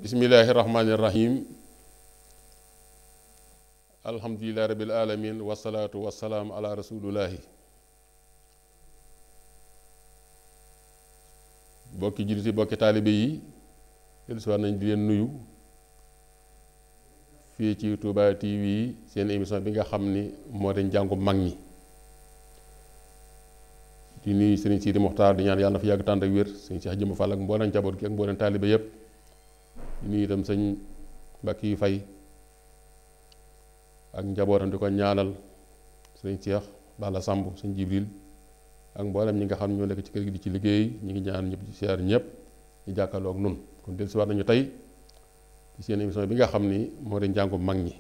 bismillahi rahmaani rahim alhamdulillahi rabbil alamin wasalaatu wasalaam ala rasulillahi bokki jullit yi bokki taalibe yi dellusiwaat nañ di leen nuyu fii ci Touba TV seen émission bi nga xam ni moo di njàngu mag ñi di nuyu sëriñ Sidi Moxtaar di ñaan yàlla na fi yàgg tànd ak wér sëriñ Cheikh Jëmb Fall ak mbooleem njaboot gi ak mbooleem taalibe yépp di nuyu itam sëñ Mbàkke yu fay ak njabootam di ko ñaanal sëñ Cheikh Balla Samb sëñ Jibril ak mboolem ñi nga xam ne ñoo nekk ci kër gi di ci liggéey ñi ngi ñaan ñëpp ci siyaar ñëpp ñu jàkkaarloo ak nun kon dellusiwaat nañu tey ci seen émission bi nga xam ni moo di njàngu mag ñi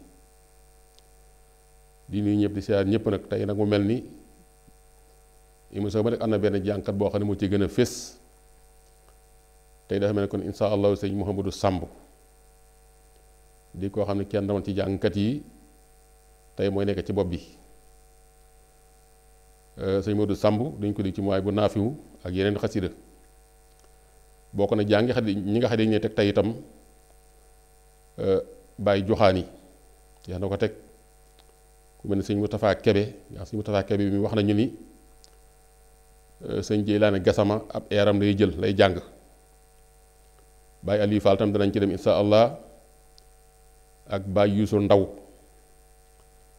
di nuyu ñëpp di siyaar ñëpp nag tey nag mu mel ni émission ba nag am na benn jànkat boo xam ne moo ci gën a fés tey dafa mel ne kon insha allahu sëñ Mouhamadou Samb di koo xam ne kenn damoon ci jàngkat yi tey mooy nekk ci bopp bi sëñ Modou Samb dañ ko dig ci mooy bu naafiwu ak yeneen xasida bokk na jàngi xadi ñi nga xam ne teg tey itam bàyyi joxaani yaa na ko teg ku mel ne sëñ Moustapha Kebe yaa sëñ Moustapha Kebe bi mi wax nañu ni sëñ Jeylaane Gasama ab eeram lay jël lay jàng bàyyi Aliou Fall tam danañ ci dem insha allah ak bàyyi Yuusu Ndaw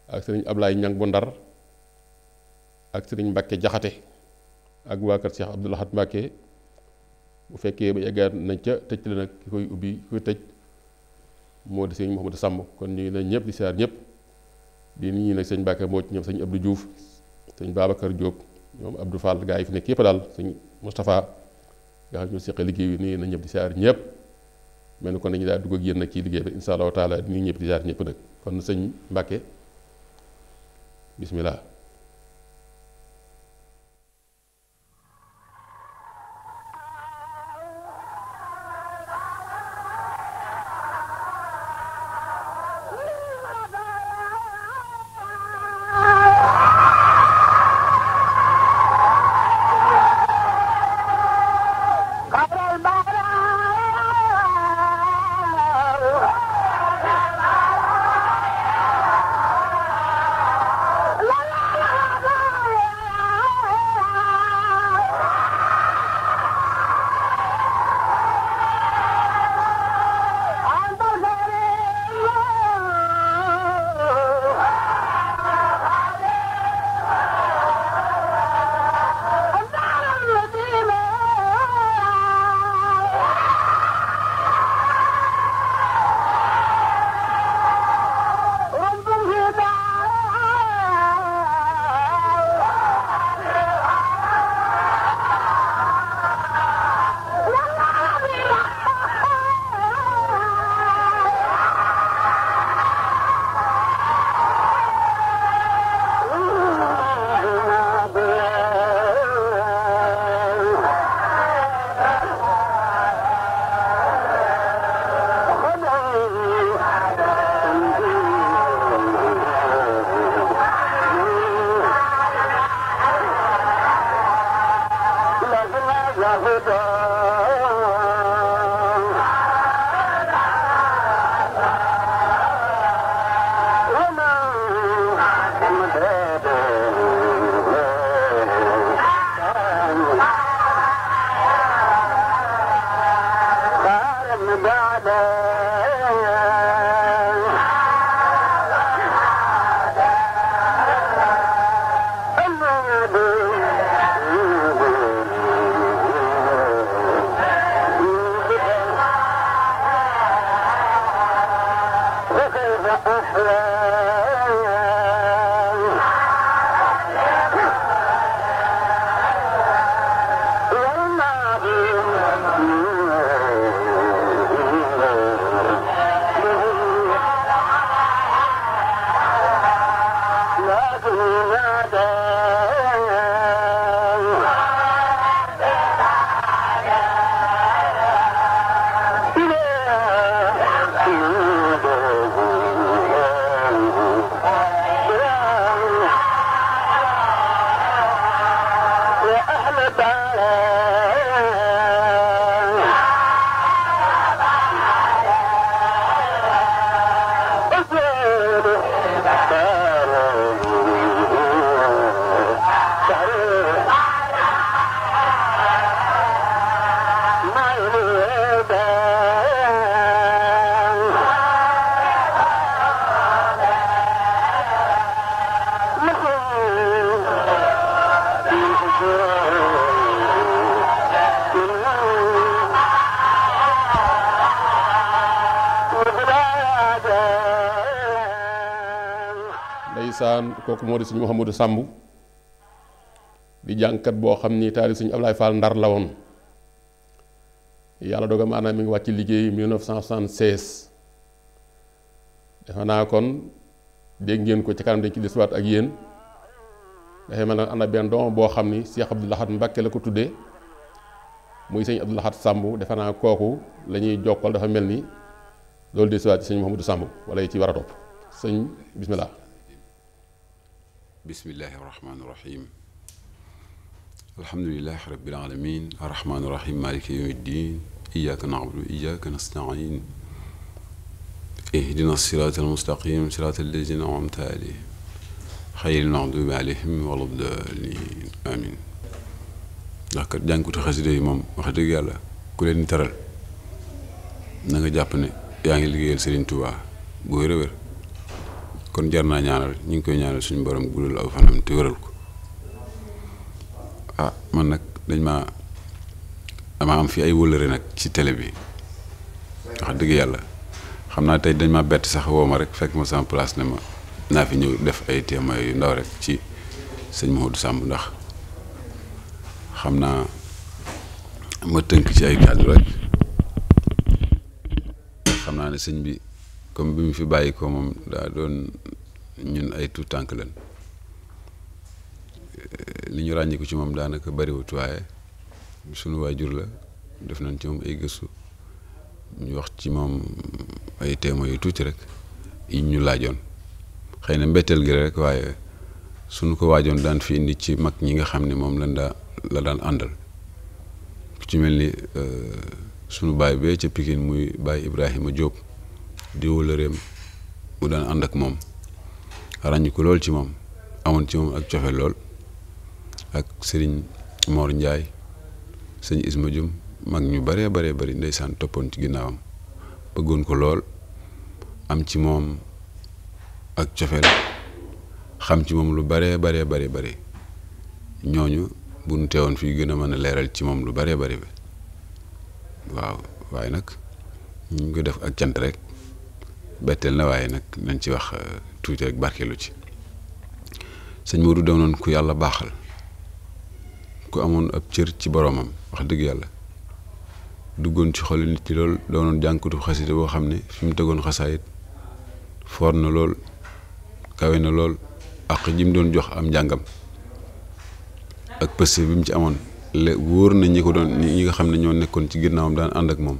ak sëriñ Ablaay Ñang bu Ndar ak sëriñ Mbàkke Jaxate ak waa kër Cheikh Abdoul Ahad Mbàkke bu fekkee ba yeggaat nañ ca tëj la nag ki koy ubbi ki koy tëj moo di sëñ Mouhamadou Samb kon ñu ngi nañ ñëpp di siyaar ñëpp di nit ñi nag sëñ Mbàkke moo ci ñoom sëñ Abdou Diouf sëñ Babacar Diop ñoom Abdou Fall gaa yi fi nekk yëpp daal sëñ Moustapha nga xam ne ñoo seqee liggéey bi nii nañ ñëpp di siyaar ñëpp mel ni kon nañu daal dugg ak yéen nag ci liggéey bi insha allahu taala di nuyu ñëpp di siyaar ñëpp nag kon sëñ Mbàkke bismillah ndeysaan kooku moo di sëñ Mouhamadou Samb di jàngkat boo xam ni taali sëñ Ablaye Fall Ndar la woon yàlla dogal maanaam mi ngi wàcc liggéey 1976 defe naa kon dégg ngeen ko ci kanam dañ ci desuwaat ak yéen dafay mel ne am na benn doom boo xam ni Cheikh Abdou Lahad Mbacké la ko tuddee muy sëñ Abdou Lahad Samb defe naa kooku la ñuy jokkal dafa mel ni loolu desuwaat ci sëñ Mouhamadou Samb wala yi ci war a topp sëñ bismillah. bismillahi irrahmani irrahim alhamdulilahi rabbil alamin arrahmani irrahim maliki yawmi ddin iyaka na'budu wa iyaka nasta'in ihdina sirata almustaqim sirata allazina an'amta alayhim xayril maghdubi alayhim wala ddaalin amin ndax kat jàngkuti xasida yi moom wax dëgg yàlla ku leen teral na nga jàpp ne yaa ngi liggéeyal Serigne Touba bu wér a wér kon jar naa ñaanal ñu ngi koy ñaanal suñu borom guddal aw fanam te wéral ko man nag dama am fi ay wëllëre nag ci télé bi wax dëgg yàlla xam naa tey dañ ma bett sax woo ma rek fekk ma sama place ne ma naa fi ñëw def ay témoins yu ndaw rek ci sëñ Mouhamadou Samb ndax xam naa ma tënk ci ay kàddu rek xam naa ne sëñ bi comme bi mu fi bàyyi ko moom daa doon ñun ay tuut tànk lan li ñu ràññiku ci moom daanaka bariwut waaye sunu waajur la def nañ ci moom ay gëstu ñu wax ci moom ay témoins yu tuuti rek yi ñu laajoon xëy na mbetteel gi rek waaye suñu ko waajoon daan fi indi ci mag ñi nga xam ne moom la daan àndal ku ci mel ni sunu baay bee ca Pikine muy baay Ibrahima Diop di wóllëreem mu daan ànd ak moom ràññi ko lool ci moom amoon ci moom ak cofe lool ak sëriñ Mor Ndiaye sëñ Isma Dioum mag ñu baree bari ndeysaan toppoon ci ginnaawam bëggoon ko lool am ci moom ak cofeel xam ci moom lu baree bari ñooñu bu nu teewoon fii gën a mën a leeral ci moom lu baree bari waaw waaye nag ñu ngi ko def ak cant rek betteel na waaye nag nañ ci wax tuuti rek barkeelu ci sëñ Modou doonoon ku yàlla baaxal ku amoon ab cër ci boroomam wax dëgg yàlla duggoon ci xolu nit ñi lool doonoon jànkutu xasida boo xam ne fi mu tegoon xasaayit foor na lool kawe na lool ak ji mu doon jox am njàngam ak pëste bi mu ci amoon wóor na ñi ko doon ñi nga xam ne ñoo nekkoon ci ginnaawam daan ànd ak moom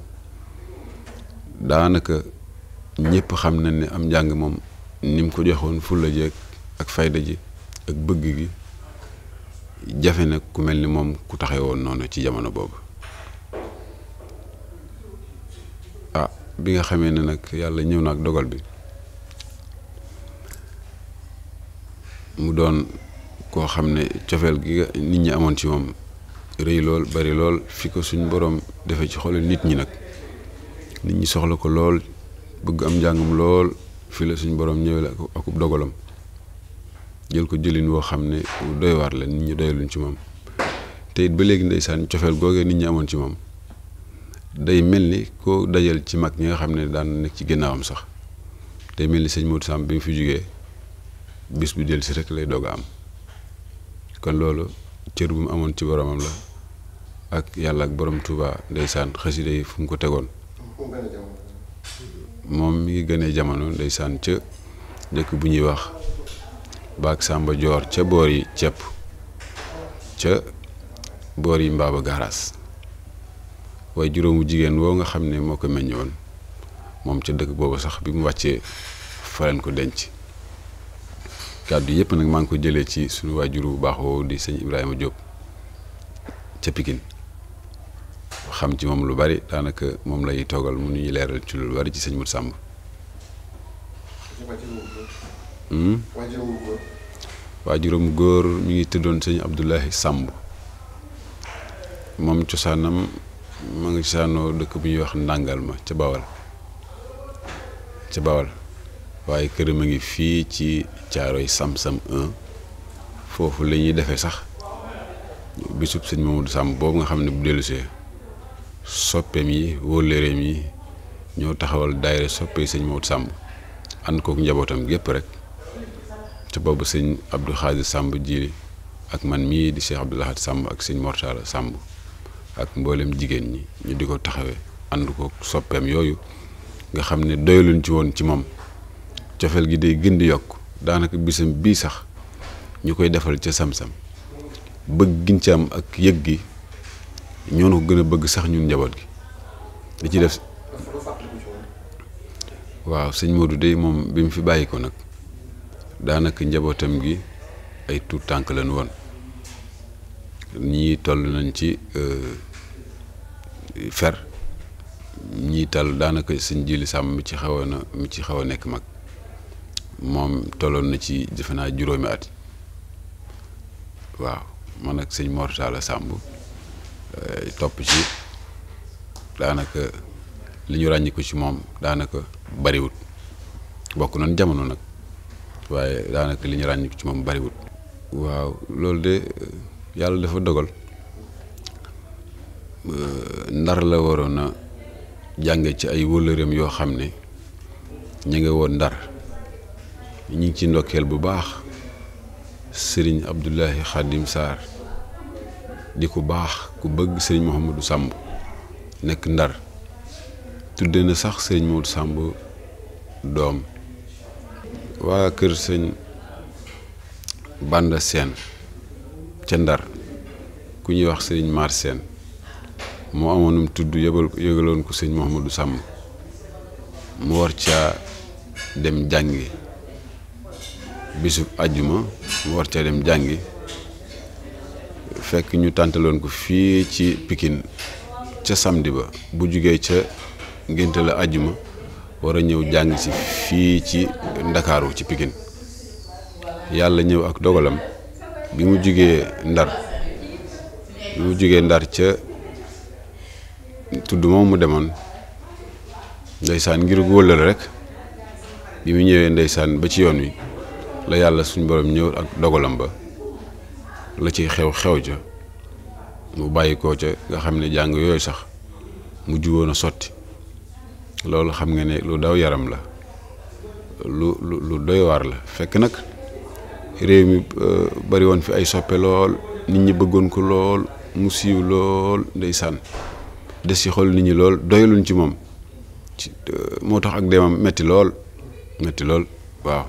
daanaka ñëpp xam nañ ne am njàng moom ni mu ko joxoon fulla ji ak fayda ji ak bëgg gi jafe na ku mel ni moom ku taxee woon noonu ci jamono boobu bi nga xamee ne nag yàlla ñëw na ak dogal bi mu doon koo xam ne cofeel gi nit ñi amoon ci moom rëy lool bari lool fi ko suñ boroom defe ci xolu nit ñi nag nit ñi soxla ko lool bëgg am njàngam lool fi la suñ boroom ñëwee akub dogalam jël ko jëlin woo xam ne doy waar la nit ñi doyaluñ ci moom te it ba léegi ndeysaan cofeel googee nit ñi amoon ci moom day mel ni koo dajal ci mag ñi nga xam ne daan nekk ci ginnaawam sax day mel ni sëñ Modou Samb bi mu fi jógee bis bu del si rek lay doog a am kon loolu cër bu mu amoon ci boromam la ak yàlla ak borom Touba ndeysaan xasida yi fu mu ko tegoon moom mi ngi gënee jamono ndeysaan ca dëkk bu ñuy wax baak Samba Joor ca boor yi cepp ca boor yi Mbaaba Garaas waaye juróomu jigéen woo nga xam ne moo ko meññ woon moom ca dëkk boobu sax bi mu wàccee fa leen ko denc kàddu yëpp nag maa ngi ko jëlee ci suñu waajur bu baax woowu di sëñ Ibrahima Diop ca Pikine xam ci moom lu bari daanaka moom lay toogal mu ñuy leeral ci lu bari ci sëñ Modou Samb. waajuram góor mi ngi tëddoon sëñ Abdoulahi Samb moom cosaanam ma ngi cosaanoo dëkk bu ñuy wax ndàngal ma ca Bawal waaye këram a ngi fii ci Caaroy Sam-Sam 1 foofu la ñuy defee sax bisub sëñ Mamadou Samb boobu nga xam ne bu dellusee soppeem yi wóllëreem yi ñoo taxawal daayira soppee sëñ Mamadou Samb ànd kook njabootam gépp rek te boobu sëñ Abdou Khadir Samb jiili ak man mii di Cheikh Abdou Lahad Samb ak sëñ Mortala Samb ak mboolem jigéen ñi ñu di ko taxawee ànd kook soppeem yooyu nga xam ne doyaluñ ci woon ci moom cofeel gi day gën di yokk daanaka bisam bii sax ñu koy defal ca Sam-Sam bëgg giñ ci am ak yëg gi ñoo ko gën a bëgg sax ñun njaboot gi di ci def. waaw sëñ Modou de moom bi mu fi bàyyi ko nag daanaka njabootam gi ay tuut tànk lañu woon ñii toll nañ ci fer ñii tal daanaka sëñ Jili Samb mi ci xaw a nekk mag moom tolloon na ci defe naa juróomi at waaw man ak sëñ Mortala Samb topp ci daanaka li ñu ràññi ko ci moom daanaka bariwut bokk nañ jamono nag waaye daanaka li ñu ràññi ko ci moom bariwut. waaw loolu de yàlla dafa dogal Ndar la waroon a jànge ci ay wóllëreem yoo xam ne ñu ngi woon Ndar ñu ngi ci ndokkeel bu baax sëriñ Abdoulahi Khadim Sarr di ku baax ku bëgg sëriñ Mouhamadou Samb nekk Ndar tudde na sax sëriñ Modou Samb doom. waa kër sëñ Banda Seen ca Ndar ku ñuy wax sëriñ Mar Seen moo amoonum tudd yëgaloon ko sëñ Mouhamadou Samb mu war caa dem jàngi bisu àjjuma mu war caa dem jàngi fekk ñu tàntaloon ko fii ci Pikine ca samedi ba bu jugee ca ngénte la àjjuma war a ñëw jàng si fii ci Ndakaaru ci Pikine yàlla ñëw ak dogalam bi mu jugee Ndar ca tudd moom mu demoon ndeysaan ngir wóllal rek bi mu ñëwee ndeysaan ba ci yoon wi la yàlla suñ borom ñëw ak dogalam ba la ci xew ca mu bàyyi koo ca nga xam ne jàng yooyu sax mu juwoon a sotti loolu xam nga ne lu daw yaram la lu doy waar la fekk nag réew mi bari woon fi ay soppe lool nit ñi bëggoon ko lool mu siiw lool ndeysaan des ci xol nit ñi lool doyaluñ ci moom moo tax ak demam metti lool waaw.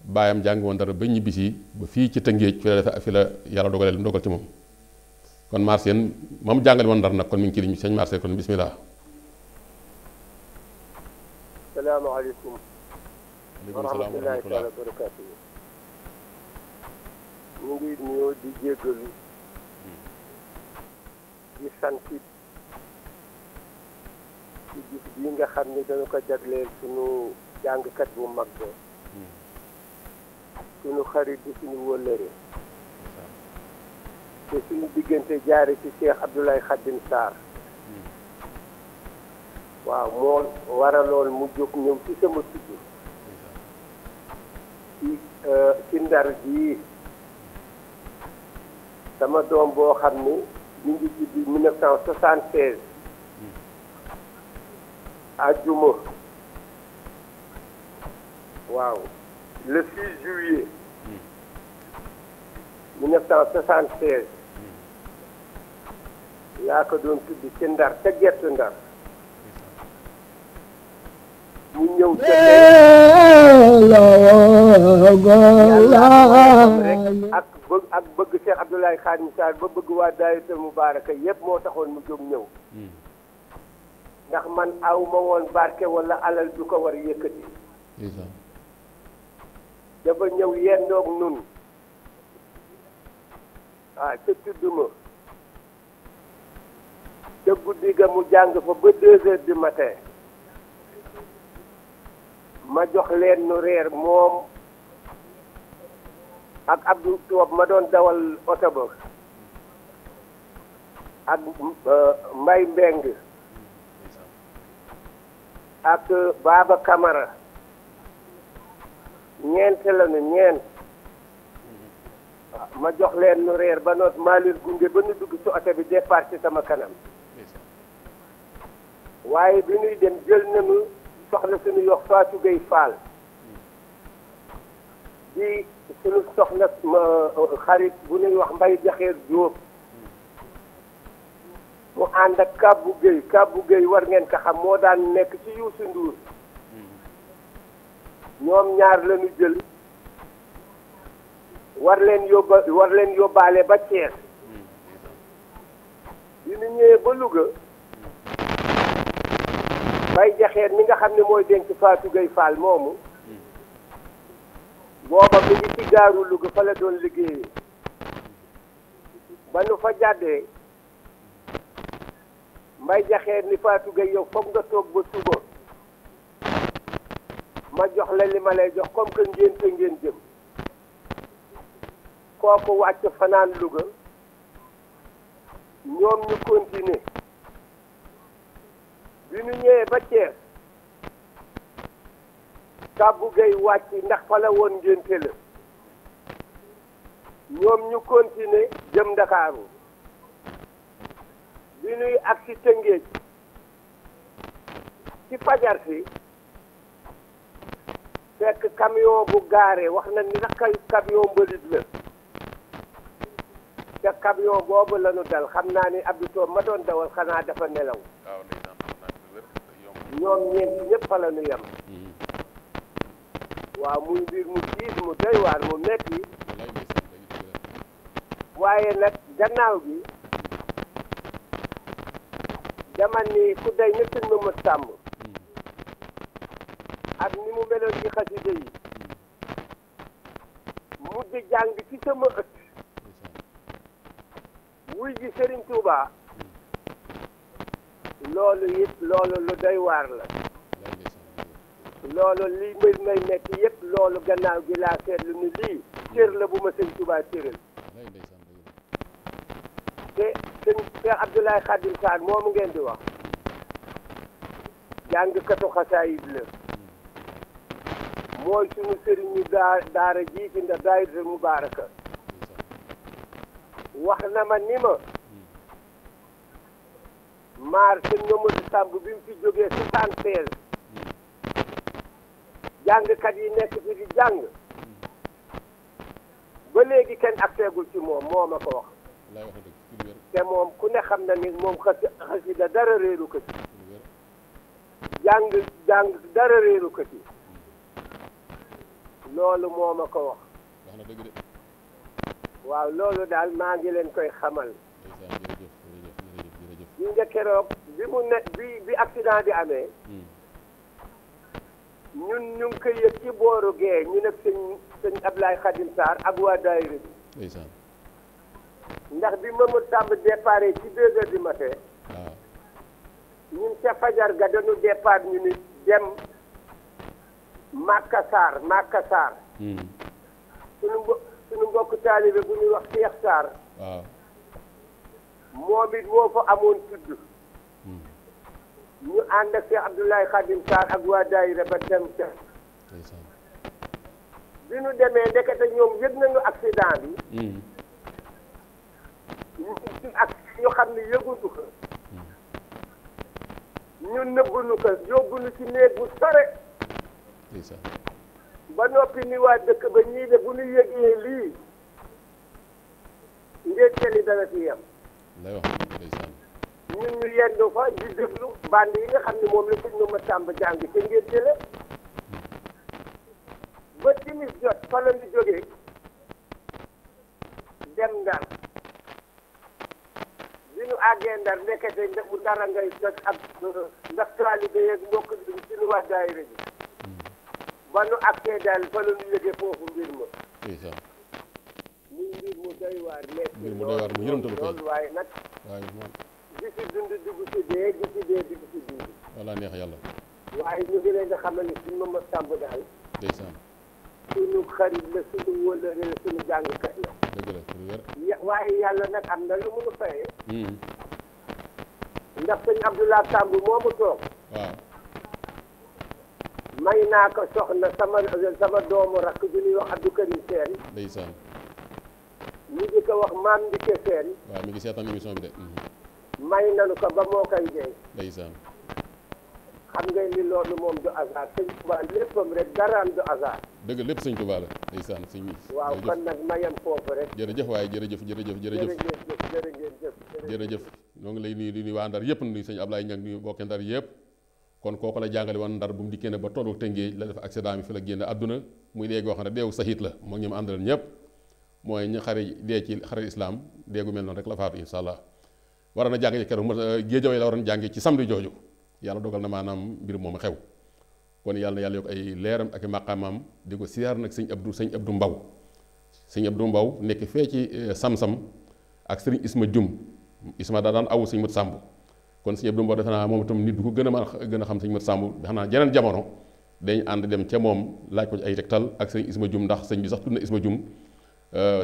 baayam jàng woon dara ba ñibbisi ba fii ci Tëngéej fi la yàlla dogalee lu dogal ci moom kon Mar Seen moom jàngale woon Ndar nag kon mi ngi ci liñ sëñ Mar Seen kon bismillah. salaamaaleykum. waaleykum salaam wa rahmatulah wa barakaatu. ñu ngi nuyoo di jéggalu di sant ci gis bii nga xam ne dañu ko jagleel sunu jàngkat bu mag ba sunu xarit bi suñu wëllëre te suñu diggante jaare ci Cheikh Abdoulaye Khadim Sarr waaw moo waraloon mu jóg ñëw ci sama tudd ci Ndar bii sama doom boo xam ni ñu ngi judd 1976 àjjuma waaw le 6 juillet 1976 laa ko doon tudd ci Ndar ca Gerte Ndar mu ñëw ca ak bëgg Cheikh Abdoulaye Khadim Sarr ba bëgg waa Daayiratul Mubaaraka yépp moo taxoon mu jóg ñëw ndax man aw ma woon barke wala alal du ko war yëkkati dafa ñëw yendoog nun ca tudd ma ca guddi ga mu jàng fa ba 2 heures du matin ma jox leen nu reer moom ak Abdou Toob ma doon dawal oto ba ak Mbay Mbeng ak Baba Camara ñeent lañu ñeent ma jox leen nu reer ba noot maa leen gunge ba nu dugg ci oto bi départ ci sama kanam waaye bi ñuy dem jël nañu soxna suñu yox Fatou Gueye Fall di suñu soxna xarit bu ñuy wax Mbay Jaxeer Jóob mu ànd ak Kabbu Gueye war ngeen ko xam moo daan nekk ci Youssou Ndour ñoom ñaar lañu jël war leen yóbbaale ba Thiès bi ñu ñëwee ba Louga Mbay Jaxeer mi nga xam ne mooy denc Fatou Gueye Fall moomu booba mi ngi ci gaaru Louga fa la doon liggéeyee ba nu fa jàddee Mbay Jaxeer ni Fatou Gueye yow foog nga toog ba suba ma jox la li ma lay jox comme que ngeen jëm kooku wàcc fanaan Louga ñoom ñu continuer bi ñu ñëwee ba Thiès Kabbu Gueye wàcc ndax fa la woon ngénte la ñoom ñu continuer jëm Ndakaaru bi ñuy agsi Tëngéej ci fajar si fekk camion bu gaare wax na ni nag camion mbalit la te camion boobu la ñu dal xam naa ni Abdou Toob ma doon dawal xanaa dafa nelaw ñoom ñeenti ñëpp fa la ñu yem waaw muy mbir mu tiis mu doy waar mu metti waaye nag gannaaw gi dama ni ku day na sëñ ma sàmm ak ni mu meloon ci xasida yi mujj jàng ci sama ëtt wuy ji Serigne Touba loolu lu doy waar la loolu li may nekk yëpp loolu gannaaw gi laa seetlu ni lii cër la bu ma sëñ Touba cëral te sëñ Cheikh Abdoulaye Khadim Sarr moomu ngeen di wax jàngkatu xasaayid la mooy suñu sëriñu daara ji ci ndax daayira Mubaaraka wax na ma ni ma maar sëñ Mamadou Samb bi mu fi jógee 76 jàngkat yi nekk fi di jàng ba léegi kenn agseegul ci moom moo ma ko wax te moom ku ne xam na ni moom xasida dara réeru ko ci jàng dara réeru ko ci loolu moo ma ko wax waaw loolu daal maa ngi leen koy xamal yi nga keroog bi accident bi amee ñun ñu ngi koy yëg ci booru gee ñu nekk sëñ Ablaye Khadim Sarr ak waa daayira bi ndax bi Mamadou Samb départ ci 2 heures du matin ñun ca fajar ga dañu départ ñu ni dem Makassar suñu mbokk taalibe bu ñuy wax Cheikh Sarr moom it moo fa amoon tudd ñu ànd ak Cheikh Abdoulaye Khadim Sarr ak waa daayira ba dem ca bi ñu demee ndekete ñoom yëg nañu accident bi ñu xam ne yëguñu ko ñu nëbbuñu ko yóbbuñu ci néeg bu sore ba noppi ni waa dëkk ba ñii de bu ñu yëgee lii ngénte li dana ci yem ñun ñu yendu fa di déglu band yi nga xam ne moom la sëñ ma Sàmb jàng ca ngénte la ba timis jot fa la ñu jógee dem Ndar bi ñu àggee Ndar nekkete bu Ndara ngay jot ak ndax taalibe yeeg mbokk bi suñu waa daayira bi ba nu accès daal fa la ñu yëgee foofu mbir ma. ndeysaan. muy mbir mu doy waar nekk. mbir mu doy waar mu yërëmtalu kay. loolu waaye nag. waaye moom. di si dund dugg si dee di si dee dugg si dund. walla neex yàlla. waaye ñu ngi leen di xamal ni suñu Mamadou Samb daal. ndeysaan. suñu xarit la suñu wëllëre la suñu jàngkat la. dëgg la lu wér. waaye yàlla nag am na lu mu nu fayee. ndax sëñ Abdoulaye Samb moomu toog. waaw. may naa ko soxna sama doomu rakk ju ñuy wax Abdou Karim Sène. ndeysaan. ñu di ko wax maam Ndike Sène. waaw mi ngi seetaan émission bi de. may nanu ko ba moo koy dee. ndeysaan. xam nga ni loolu moom du hasard sëñ Tuubaa léppam rek daraam du hasard. dëgg lépp sëñ Tuubaa la ndeysaan sëñ bi. waaw kon nag mayam foofu rek. jërëjëf waaye jërëjëf. jërëjëf ñoo ngi lay nuyu di nuyu waa Ndar yëpp nuyu sëñ Ablaye Ñang nuyu bokki Ndar yëpp kon kooku la jàngale woon Ndar bu mu dikkee ne ba tollu Tëngéej la def accident bi fi la génn àdduna muy dee goo xam ne deewu sahit la moo ñoom àndal ñëpp mooy ñu xare dee ci xare islam deegu mel noonu rek la faatu insha allah war na jànge keroog Géejawaay la waroon jànge ci samedi jooju yàlla dogal na maanaam mbir moomu xew kon yàlla na yàlla yokk ay leeram ak i maqaamaam di ko siyaar nag sëñ Abdou Mbaw sëñ Abdou Mbaw nekk fee ci Sam-Sam ak sëriñ Isma Jum Isma daa daan awu sëñ Mat Sàmb kon sëñ Abdou Mbaw defe naa moom itam nit du ko gën a xam sëñ Mat Sàmb xam naa jeneen jamono dañ ànd dem ca moom laaj ko ay tegtal ak sëñ Isma Jum ndax sëñ bi sax tudd na Isma Jum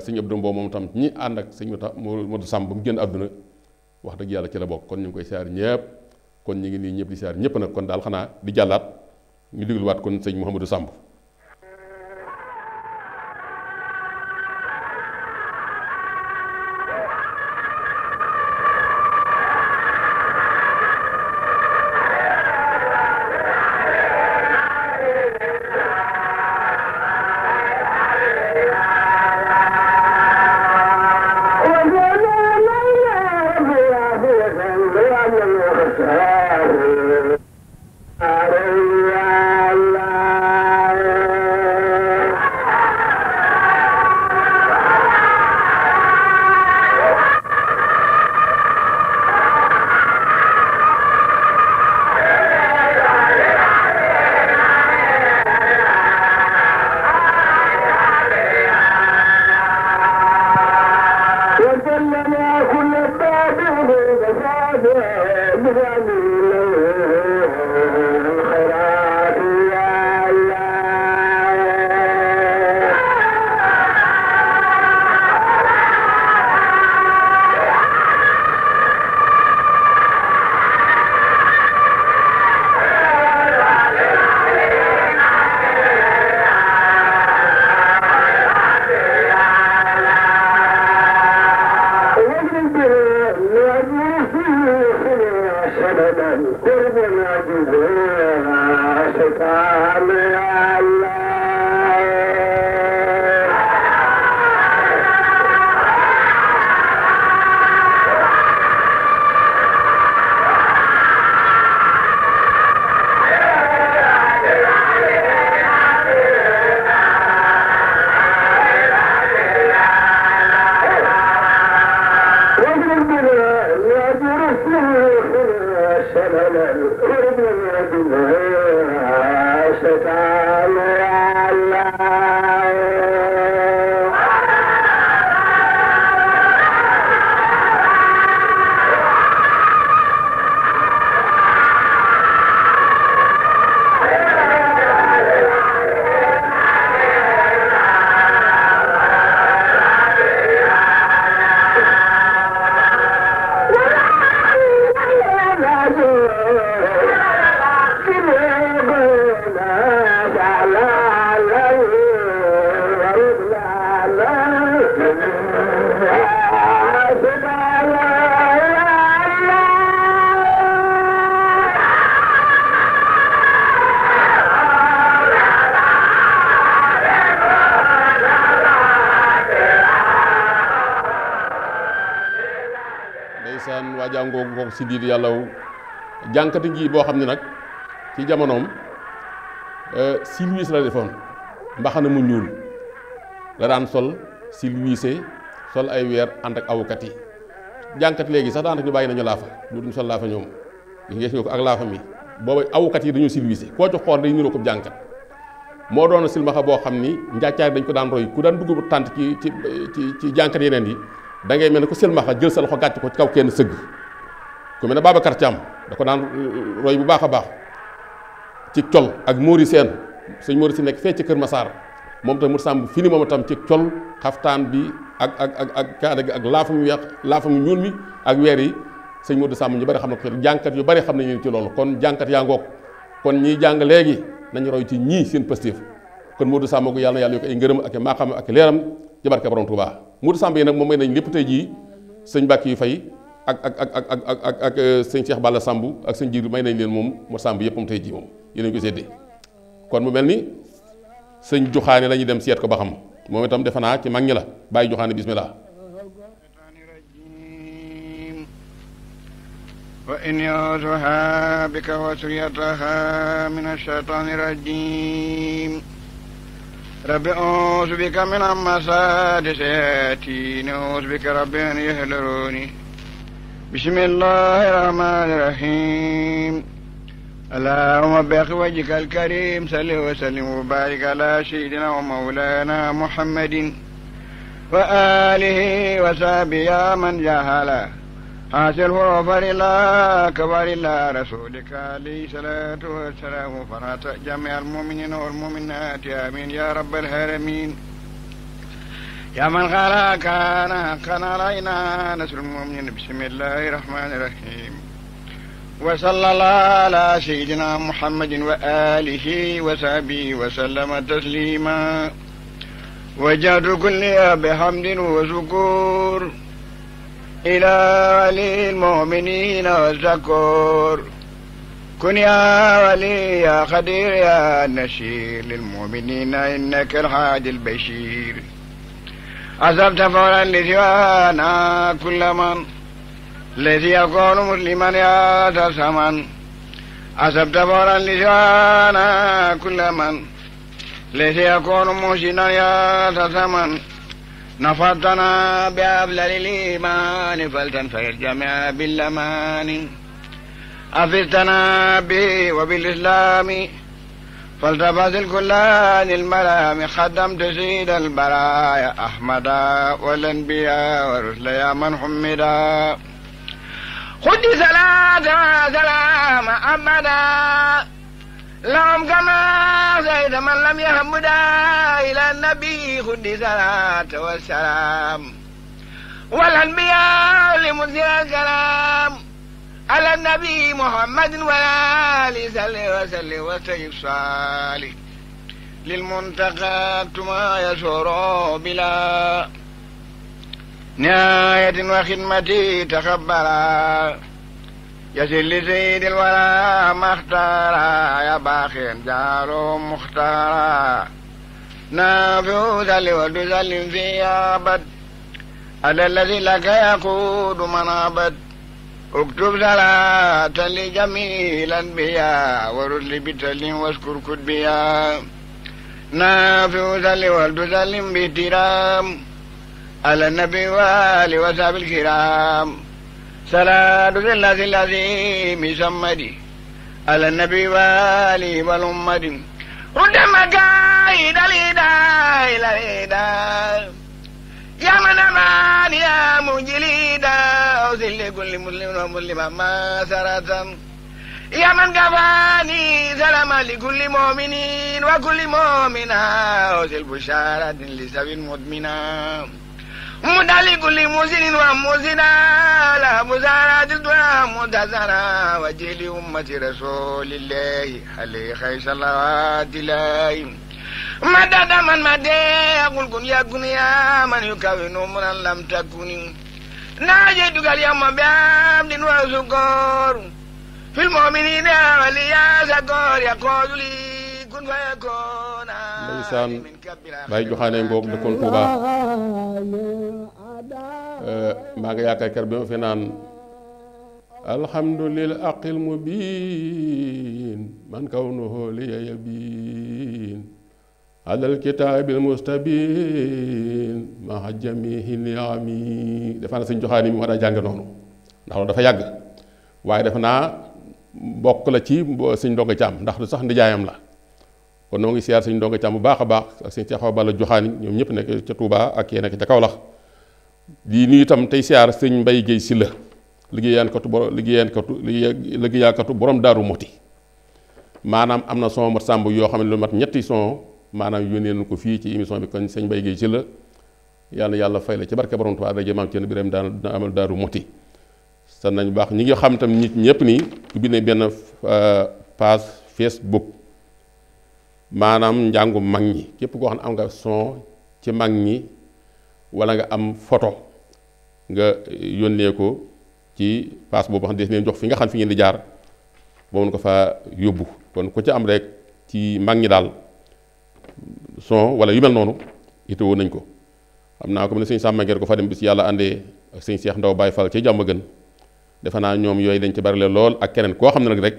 sëñ Abdou Mbaw moom itam ñi ànd ak sëñ Mat Sàmb ba mu génn àdduna wax dëgg yàlla ci la bokk kon ñu ngi koy siyaar ñëpp kon ñu ngi nii ñëpp di siyaar ñëpp nag kon daal xanaa di jàllaat ñu dégluwaat kon sëñ Mouhamadou Samb. ngoogu si diir yàlla jànkati ngi boo xam ne nag ci jamonoom silwiis la defoon mbaxana mu ñuul la daan sol silwiise sol ay weer ànd ak awukat yi jànkat léegi sax daanaka ñu bàyyi nañu laafa lu duñ sol laafa ñoom gis nga ko ak laafa mi booba awukat yi dañoo silwiise koo ci xool day niroo ko jànkat moo doon silmaxa boo xam ni njàccaar dañ ko daan roy ku daan dugg tànt ci jànkat yeneen yi da ngay mel ne ko silmaxa jël sa loxo gàcc ko ci kaw kenn sëgg ku mel ne Babacar Thiam da ko daan roy bu baax a baax ci col ak Mori Sène sëñ Mori si nekk fee ci Kër Massar moom tam Modou Samb fii ni moom itam ci col xaftaan bi ak kaada gi ak laafa mu ñuul mi ak weer yi sëñ Modou Samb ñu bari xam na ko jànkat yu bari xam nañu leen ci loolu kon jànkat yaa ngoog kon ñiy jàng léegi nañu roy ci ñii seen pëstéef kon Modou Samb gu yàlla yokk ay ngërëm ak maaxam ak leeram ci barke borom Touba Modou Samb yi nag moom may nañ lépp tey jii sëñ Mbàkke yu fay ak sëñ Cheikh Balla Samb ak sëñ Jiir may nañ leen moom Modou Samb yëpp moom tey jii moom yéen ko séddee kon mu mel ni sëñ Joxaane la ñuy dem seet ko ba xam moom itam defe naa ci mag ñi la bàyyi Joxaane bismillah wa inni a'uuzuha bika wa zurriyyataha mina shaytaani rajiim rabbi a'uuzu bika min hamazaati shayaatiin a'uuzu bika rabbi an yahduruuni bismillaahi rahmaani rahiim allahumma bihaqqi wajhika al-kariim salli wa sallim wa baarik ala sayyidina wa mawlaana muhammadin wa aalihi wa sahbihi ya man jahala حاصل وفر الله كبر الله رسولك عليه الصلاة والسلام فرات جميع المؤمنين والمؤمنات آمين يا رب العالمين يا من قال كان حقا علينا نصر المؤمنين بسم الله الرحمن الرحيم وصلى الله على سيدنا محمد وآله وصحبه وسلم تسليما وجعت كل بحمد وشكر إلى ولي المؤمنين والذكور كن يا ولي يا قدير يا نشير للمؤمنين إنك الحادي البشير عزبت فورا لسوانا كل من الذي يكون مسلما يا تسمن عزبت فورا لسوانا كل من الذي يكون محسنا يا تسمن نفضنا بأفضل الإيمان فلتنفع الجميع بالأمان أفزتنا به وبالإسلام فلتبذل كل عن الملام خدمت سيد البرايا أحمدا والأنبياء والرسل يا من حمدا خذ صلاة سلام أبدا لهم كما زيد من لم يهمدا إلى النبي خذ صلاة والسلام والأنبياء لمنزل الكلام على النبي محمد وآله صلى وسلم وسلم صالح للمنتقى ما يسر بلا نهاية وخدمتي تقبلا يسر لسيد الورى ما اختارا يا باخر جار مختارا نافع ذل وتسلم في أبد على الذي لك يقود من أبد اكتب صلاة لجميع الأنبياء ورسل بتسليم واشكر كتبيا نافع ذل وتسلم باحترام على النبي وآله وصحبه الكرام صلاة الذي العظيم سمدي على النبي وآله والأمة رد مكايد الهدى إلى الهدى يا من أمان يا مجليدا أوصل لكل مسلم ومسلمة ما سرة يا من كفاني سلام لكل مؤمنين وكل مؤمنة أوصل بشارة لسبي مدمنة مدى لكل مسلم ومسلمة لا مزارات الدعاء مدزنا وجه لأمة رسول الله عليه خير صلوات الله مدد من مدى يقول كن يكن يا من يكون من لم تكن ناجدك اليوم بعبد وسكر في المؤمنين وليا سكر يقول لي كن فيكون ndeysaan Baye Joxaane ngoog dëkkoon Touba maa ngi yaakaar kër bi ma fi naan alhamdulil aqil mubin man kawnuhu liya yabin alal kitaabil mustabin maa jamihi niami dafa na sëñ Joxaane mi war a jàng noonu ndax loolu dafa yàgg waaye defe naa bokk la ci sëñ Ndonga Caam ndax lu sax ndijaayam la kon noo ngi siyaar sëñ Ndonga Caam bu baax a baax ak sëñ Cheikh Awa Balla Joxaani ñoom ñëpp nekk ca Touba ak yee nekk ca Kaolack di nuyu itam tey siyaar sëñ Mbay Géey Silla liggéeyaankatu borom Daaru Muxti maanaam am na son mat sàmb yoo xam ne lu mat ñetti son maanaam yónnee nañu ko fii ci émission bi kon sëñ Mbay Géey Silla yàlla na yàlla fay la ci barke borom Tuubaa daje maam ci biram daan amal Daaru Muxti san nañ baax ñi nga xam tam nit ñëpp nii ubbi ne benn page Facebook maanaam njàngu mag ñi képp koo xam ne am nga son ci mag ñi wala nga am photo nga yónnee ko ci page boobu xam ne des leen jox fi nga xam fi ngeen di jaar boo mën ko fa yóbbu kon ku ci am rek ci mag ñi daal son wala yu mel noonu itoo nañ ko xam naa ko mu ne sëñ Sàmba Ngeer ko fa dem bis yàlla àndee ak sëñ Seex Ndaw Baay Fall ci jàmm gën defe naa ñoom yooyu dañ ci bari lool ak keneen koo xam ne nag rek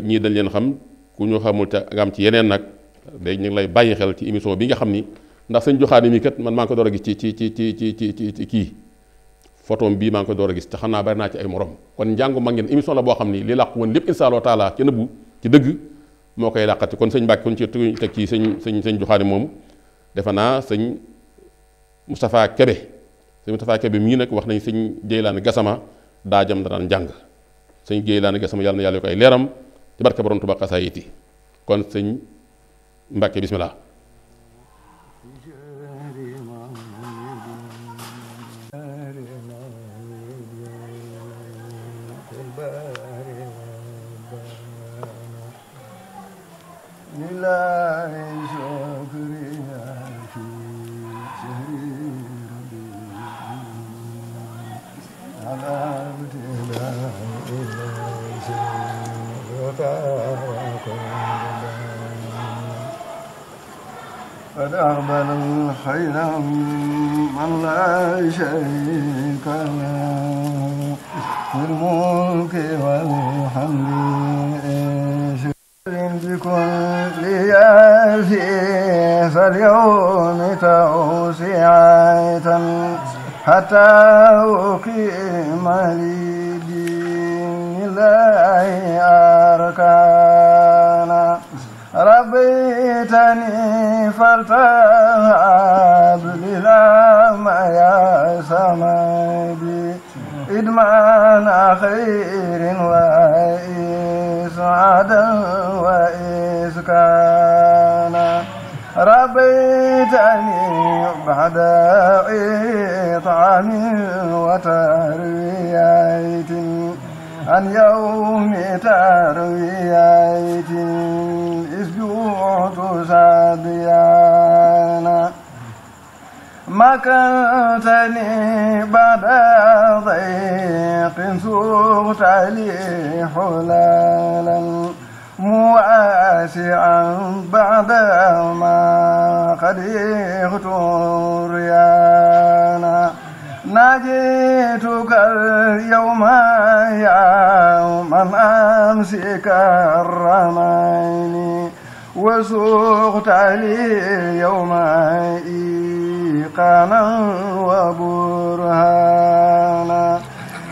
ñii dañ leen xam ku ñu xamul te nga am ci yeneen nag day ñu ngi lay bàyyi xel ci émission bi nga xam ni ndax sëñ Joxaane mi kat man maa ngi ko door a gis ci kii photom bii maa ngi ko door a gis te xam naa bari naa ci ay morom kon njàngu mag ngeen émission la boo xam ni li làqu woon lépp insha Allah taala ci nëbbu ci dëgg moo koy làqati kon sëñ Mbàkke kon ci teg ci sëñ Joxaane moom defe naa sëñ Moustapha Kebe mii nag wax nañ sëñ Jeylaani Gasama daa jam daan jàng sëñ Jeylaani Gasama yàlla na yàlla koy leeram ci barke borom Tuubaa xasaayiti kon sëñ Mbàkke bismillah قد أقبل الخير من لا شريك له في الملك والحمد بكل ياسي فاليوم توسعة حتى أقيم لدين الله أركانا ربيتني فالتهاب للام يا سمادي إدمان خير وإسعادا وإسكانا ربيتني بعد إطعام وترويات عن يوم ترويات اسجوت ساديانا مكنتني بعد ضيق سوقت لي حلالا مواسعا بعد ما قد اختريانا ناجيتك اليوم يا من أمسك الرمين وسوقت لي اليوم إيقانا وبرهانا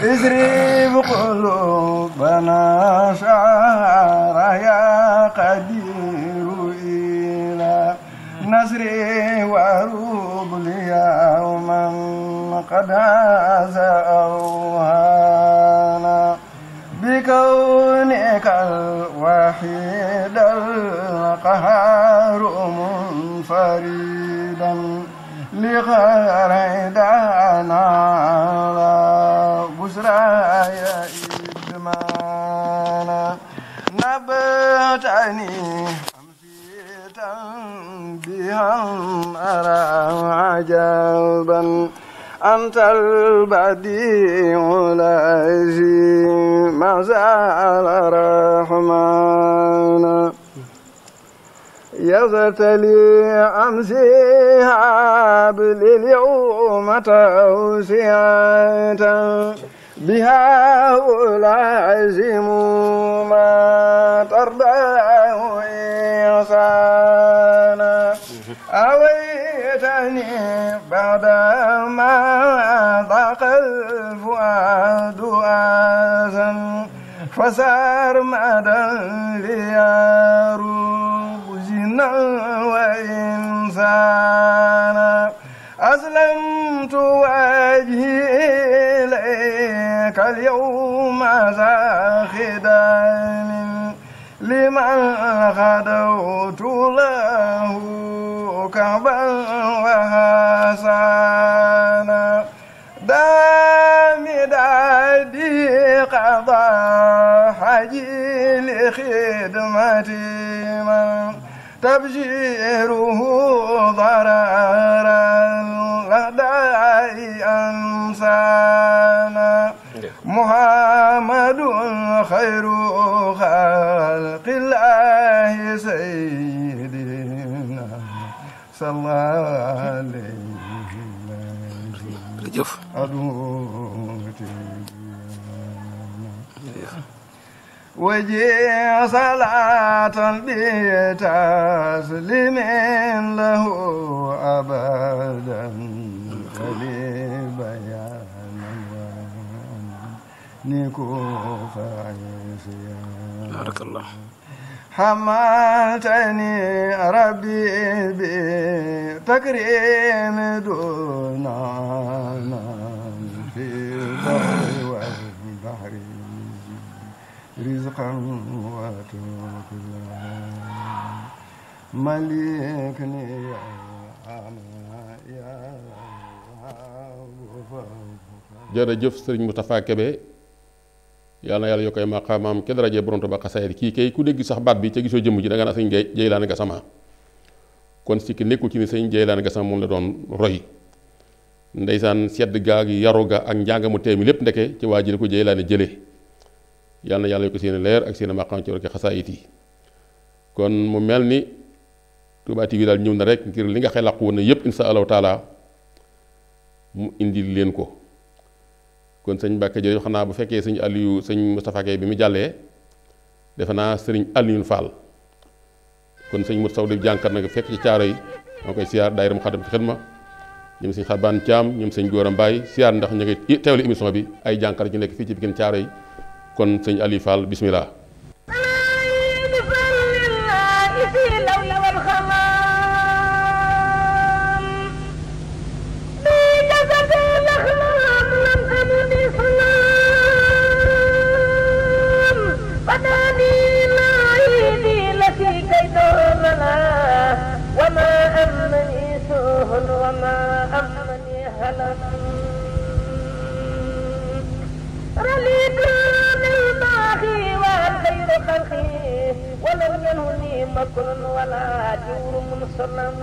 اجرب قلوبنا شعر يا قدير إلى نصري وروب لي يوما قد أوهانا بكونك الوحيد القهار منفردا لغيردنا على بسراي إدمانا نبتني أمسيتا بها أرى عجبا أنت البديع الذي ما زال رحمانا يغفرت لي أمسيها باليوم توسعة بها ألازم ما ترضى إحسانا أويتني بعدما ضاق الفؤاد آسا فسار مدى ليروب جنا وإنسانا أسلمت وجهي إليك اليوم ذا خدام لمن غدوت له كعبا وحسانا دامي دادي قضى حجي لخدمتي من تبجيره ضرارا لداء أنسانا محمد خير خلق الله سيدنا صلى الله عليه وجه صلاة بتسليم له أبدا بيانا نيكو فايسيا بارك الله حملتني ربي بتكريم دون في البر والبحر رزقا وتوكلا ملكني يا jërëjëf sëriñ Moustapha Kébé yal na yàlla yokkay maqaamaam ke daraje borom Tuubaa xasaayid kii kay ku dégg sax baat bi te gisoo jëmm ji da nga naa sëñ Jeylaani Gassama kon si ki nekkul ci ni sëñ Jeylaani Gassama moom la doon roy ndeysaan sedd gaa gi yaru ga ak njàng mu tee mi lépp ndeke ci waa ji ko Jeylaani jëlee yal na yàlla yokk seen leer ak seen maqaam ci barke xasaayid yi kon mu mel ni Touba TV daal ñëw na rek ngir li nga xelaqu woon na yëpp insha allahu taala mu indil leen ko kon sëñ Mbàkke jërëjëf xanaa bu fekkee sëñ Aliou sëñ Moustapha Gueye bi mu jàllee defe naa sëriñ Aliou Fall kon sëñ Moustapha di jànkat nag fekk ci caaro yi moo koy siyaar daayira Muxaddamatul Xidma ñoom sëñ Xabaan Caam ñoom sëñ Góora Mbaay siyaar ndax ñu ngi teewlu émission bi ay jànkat ñu nekk fii ci Pikine caaro yi kon sëñ Aliou Fall bismillah ولم ينهني مكر ولا جور منصلم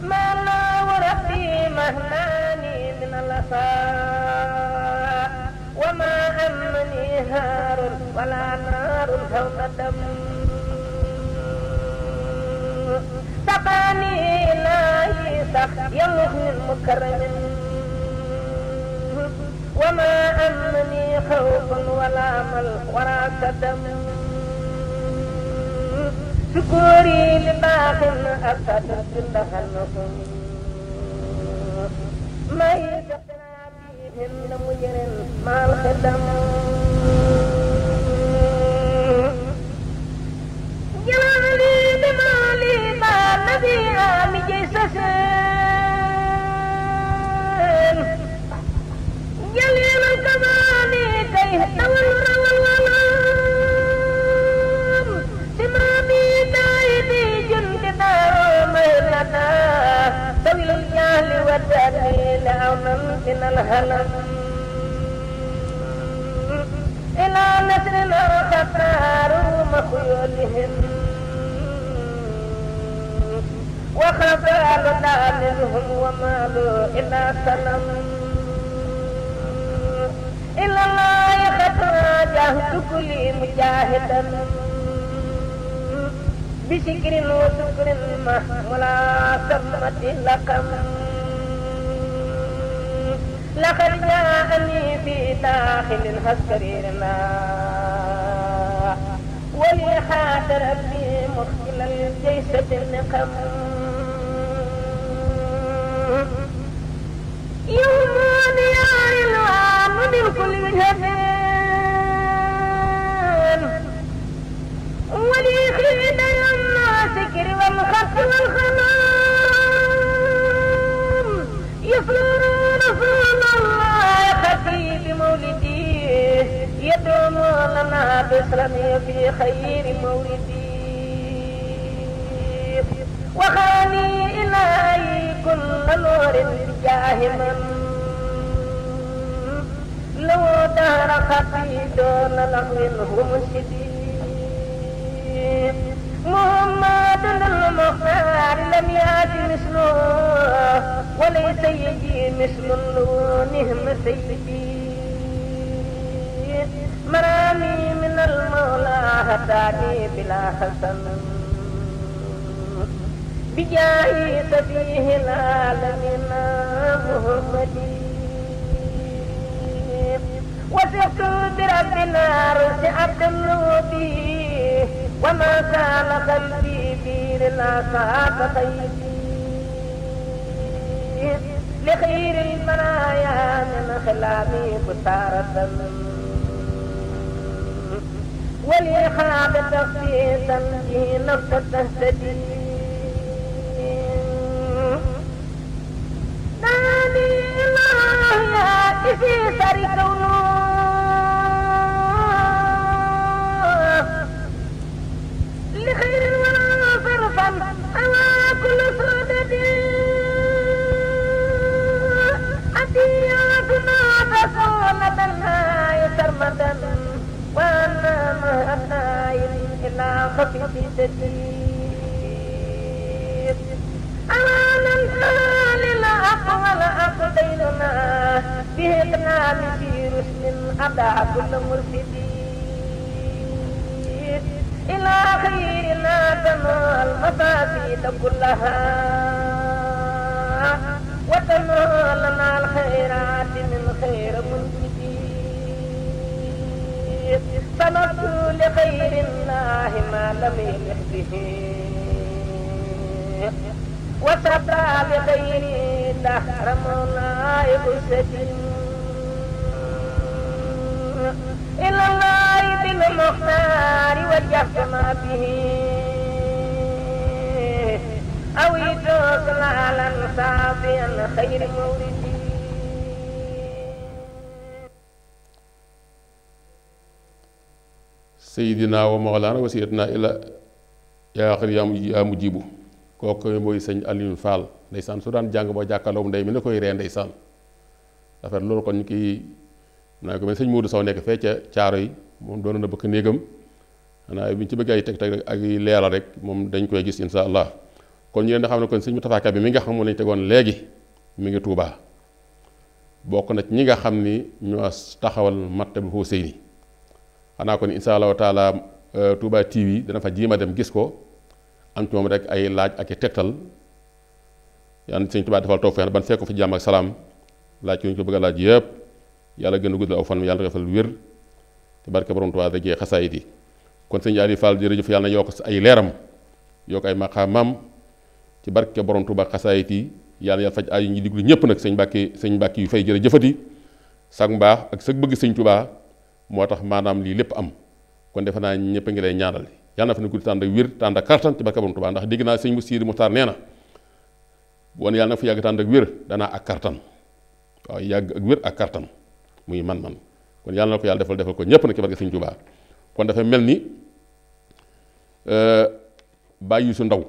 ما لا وربي مهناني من الأساء وما أمني هار ولا نار فوق الدم سقاني إلهي سخ يمحن المكرم وما أمني خوف ولا مل ولا كدم شكوري لباق أسد بالدخلكم ما يتقنا بهم مجر مع الخدم جلالي بمالي ما نبي آمي جيسسين جليل الكمال كي تولر والولام سمامي دايدي جند دار مهلنا طويل الجهل والتأميل عونا من الهلم إلى نسرنا تطار مخيولهم وخبال دانهم ومالوا إلى سلم إلا الله خطنا جهد كل مجاهدا بشكر وشكر ولا سمة لكم لقد جاءني في داخل الحسكريرنا ولي حاد ربي مخل الجيشة النقم يوم يا الوان من كل جهد ولي مثلا في خير موردي وخاني إلهي كل نور بجاه من لو دار خطي دون لغو مرشدي محمد المختار لم يأت مثله وليس يجي مثل نهم سيدي مرامي من المولى هداني بلا حسن بجاه سفيه العالمين محمدي وثقت بربنا رشد عبد النبي وما كان قلبي في للعصا خيبي لخير المنايا من خلامي بسارة ولي خاب تخصيصا في نفس تهتدي نادي الله يا في سركونه لخير الورى صرفا أما كل سودتي أدياتنا تصونة الناي سرمدا وأنا مهناي إلى خفيف شديد أنا الآل لا أقوى لا أقديننا به إقنام في رسل أبدع كل مرشدين إلى خير لا تنال المفاسد كلها وتنال لنا الخيرات من خير منتجين سنرجو لخير الله ما لم يلح به وسبع بخير دهر مولاي بسجن إلى الله بالمختار وجهتنا به أويت سلالا صافيا خير موردي سيدنا ومولانا وسيدنا إلى يا آخر يا مجيبو kooku mooy sëñ Alioune Fall ndeysaan su daan jàng boo jàkkaarloo ndey mi ne koy ree ndeysaan affaire loolu kon ñu kii naa ko mel sëñ Modou Sow nekk fee ca caaro yi moom doon na bëgg néegam xanaa bi ñu ci bëgg ay teg ak leeral rek moom dañ koy gis insha allah kon ñu leen di xam ne kon sëñ Moustapha Ka bi mi nga xam moom lañu tegoon léegi mi ngi Touba bokk na ci ñi nga xam ni ñoo taxawal Matlabul Fawzayni xanaa kon insha allahu taala Touba TV dana fa jiima dem gis ko am ci moom rek ay laaj ak i tegtal yaan sëñ Touba defal toog fenn ban fekk ko fi jàmm ak salaam laaj ko ñu ko bëgg a laaj yëpp yàlla gën a guddal aw fan yàlla defal wér te barke borom Tuubaa dajee xasaayit yi kon sëñ Aliou Fall jërëjëf yàlla na yokk ay leeram yokk ay maqaamam ci barke borom Tuubaa xasaayit yi yàlla faj ay ñi diglu ñëpp nag sëñ Mbàkke yu fay jërëjëfati sag mbaax ak sag bëgg sëñ Tuubaa moo tax maanaam lii lépp am kon defe naa ñëpp a ngi lay ñaanal yàlla na fa ne guddi tànd ak wér tànd ak kartan ci barke borom Tuubaa ndax dégg naa sëñ bu Sidi Muxtaar nee na woon yàlla na fa yàgg tànd ak wér danaa ak kartan waaw yàgg ak wér ak kartan muy man-man kon yàlla na ko yàlla defal ko ñépp nag ci barke sëñ Tuubaa kon dafa mel ni bàyyi su ndaw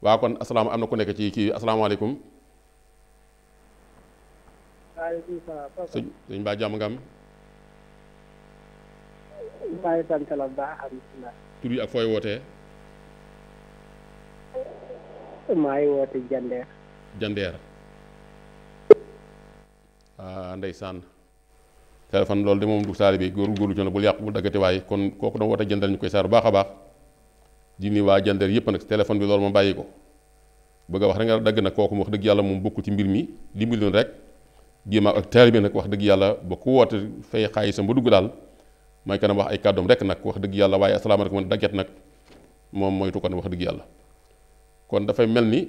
waaw kon asalaam am na ku nekk ci kii asalaamaaleykum waaleykum salaam sëñ Ba jàmm nga am bàyyi sant la baax alhamdulilah tur yi ak fooy wootee maa ngi woote jandeer ndeysaan téléphone loolu de moom du saali bi góorgóorlu ci na bul yàq bu daggati waaye kon kooku doon woote jëndal ñu koy saar bu baax a baax di ni waa jandeer yëpp nag téléphone bi loolu ma bàyyi ko bëgg a wax rek nga dagg nag kooku wax dëgg yàlla moom bokku ci mbir mi dimbali leen rek jéema ak taalibe nag wax dëgg yàlla ba ku woote fay xaalisam ba dugg daal may kanam wax ay kàddoom rek nag wax dëgg yàlla waaye asalaamaaleykum man dagget nag moom moytu ko wax dëgg yàlla kon dafay mel ni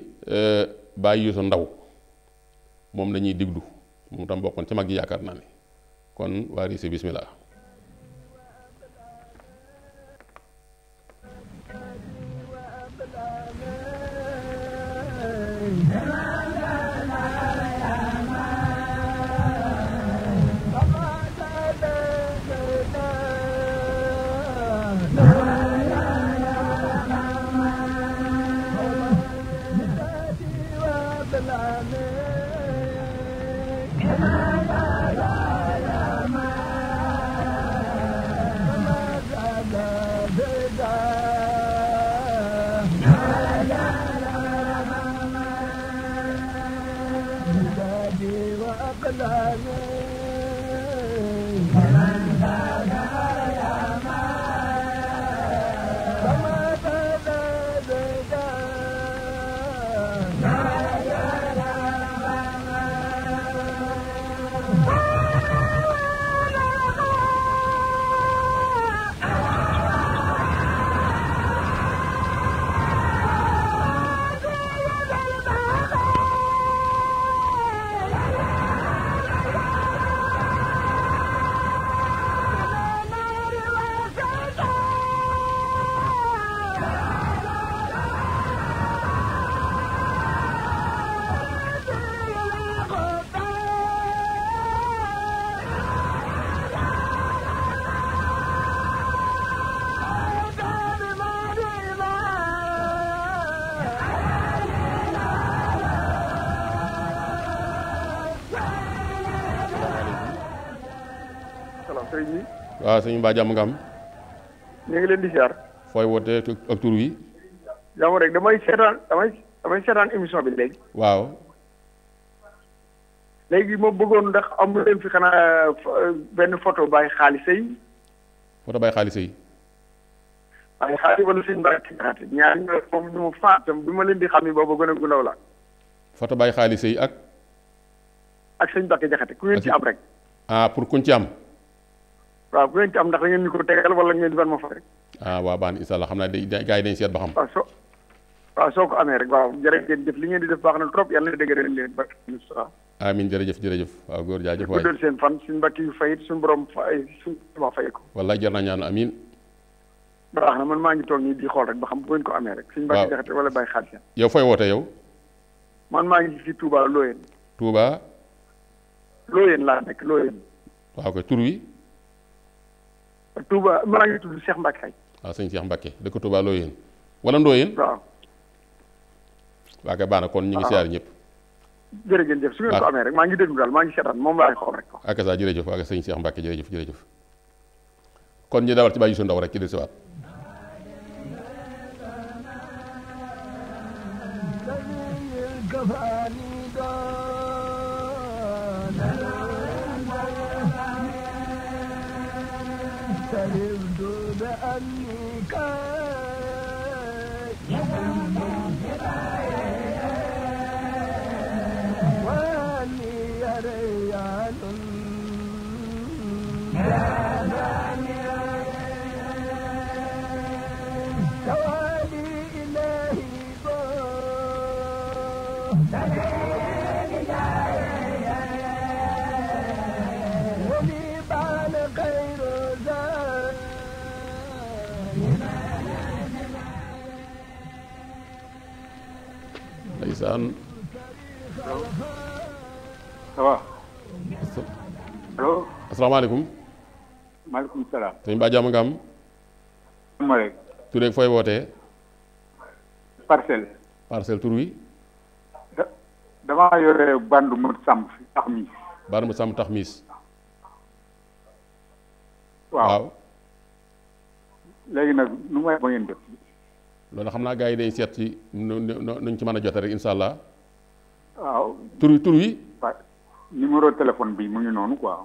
bàyyi yu sa ndaw moom lañuy diglu moom tam bokkoon ci mag yi yaakaar naa ne kon waa Riise bismillah sëñ bi. waaw sëñ Ba jàmm nga am. ñu ngi leen di ziar. fooy wootee ak tur wi. jàmm rek damay seetaan émission bi léegi. waaw. léegi ma bëggoon ndax amu leen fi xanaa benn photo Baye Xaalis Sey. photo Baye Xaalis Sey. Baye Xaalis wala sëñ Mbacke Jaxate ñaar ñoo moom ñu ma faatam bi ma leen di xam ni boobu gën a gundaw la. photo Baye Xaalis Sey ak sëñ Mbacke Jaxate ku ngeen ci am rek. pour kuñ ci am. waaw ku ngeen ci am ndax da ngeen ñu ko tegal wala ngeen di ban ma fa rek. waaw baax na incha allah xam naa gars yi dañ seet ba xam. waaw soo ko amee rek waaw jërëjëf li ngeen di def baax na trop yàlla na dégg leen ba amiin jërëjëf waaw góor jaajëf waay guddal seen fan suñu mbakki yu fayit suñu borom suñu fay ko wallaay jar naa ñaan amiin baax na man maa ngi toog nii di xool rek ba xam bu ngeen ko amee rek suñu mbakki jaxate wala Baye Xaalis yow fooy woote yow man maa ngi fi Touba Looyeen laa nekk Looyeen waaw koy tur wi Touba maa ngi tudd Cheikh Mbacke ay waaw sëñ Cheikh Mbacke dëkk Touba Looyeen wala Ndooyeen waaw waa kay baax na kon ñu ngi siyaar ñëpp jërëjëf su ngeen ko amee rek maa ngi déglu daal maa ngi seetaan moom laay xool rek ak sa jërëjëf waa sëñ Cheikh Mbacke jërëjëf kon ñu dawal ci bàyyi su ndaw rek ci del siwaat ndeysaan ça va allo asalaamaaleykum maaleykum salaam sëñ Ba jàmm nga am ma rek tur rek fooy wootee parcelle tur wi damaa yore bandu mu sàmm tax miis bandu mu sàmm tax miis waaw léegi nag nu may ba ngeen def loolu xam naa gars yi dañ seet ci nuñ ci mën a jote rek insha allah waaw tur wi numéro téléphone bi mu ngi noonu quoi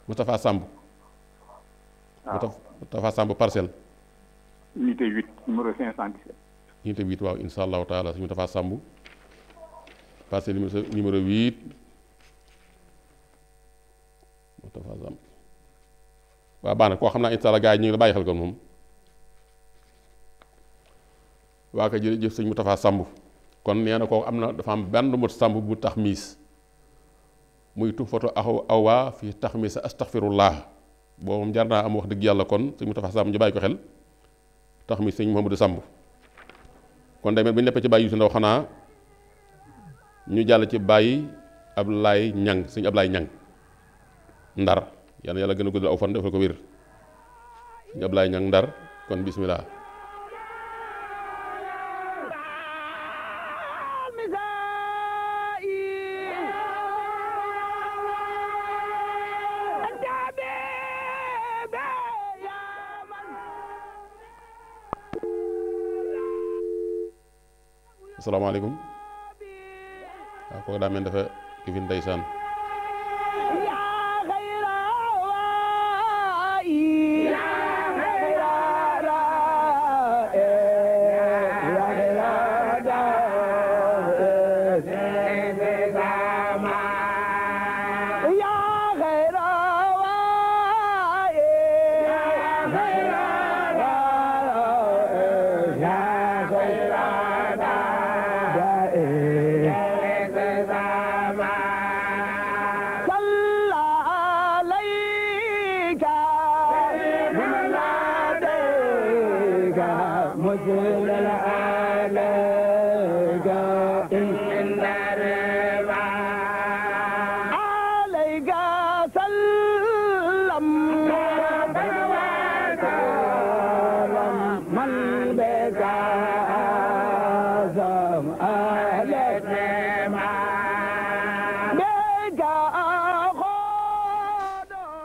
Moustapha Samb waaw Moustapha Samb parcelle unité 8 numéro 517 unité 8 waaw insha allahu taala suñu Moustapha Samb parcelle numéro 8 Moustapha Samb waaw baax na koo xam naa insha allah gars yi ñu ngi la bàyyi xel kon moom waa kay jërëjëf sëñ Moustapha Samb kon nee na ko am na dafa am benn mot Samb bu tax miis muy tu photo awaa fi tax miis astaghfirullah boobu moom jar naa am wax dëgg yàlla kon sëñ Moustapha Samb ñu bàyyi ko xel tax miis sëñ Mouhamadou Samb kon day mel bu ñu neppee ci bàyyi yu si ndaw xanaa ñu jàll ci bàyyi Ablaye Ñang sëñ Ablaye Ñang Ndar yàlla gën a guddal aw fan defal ko wér sëñ Ablaye Ñang Ndar kon bismillah asalaamaaleykum waaw kooku daa mel dafa kifin ndeysaan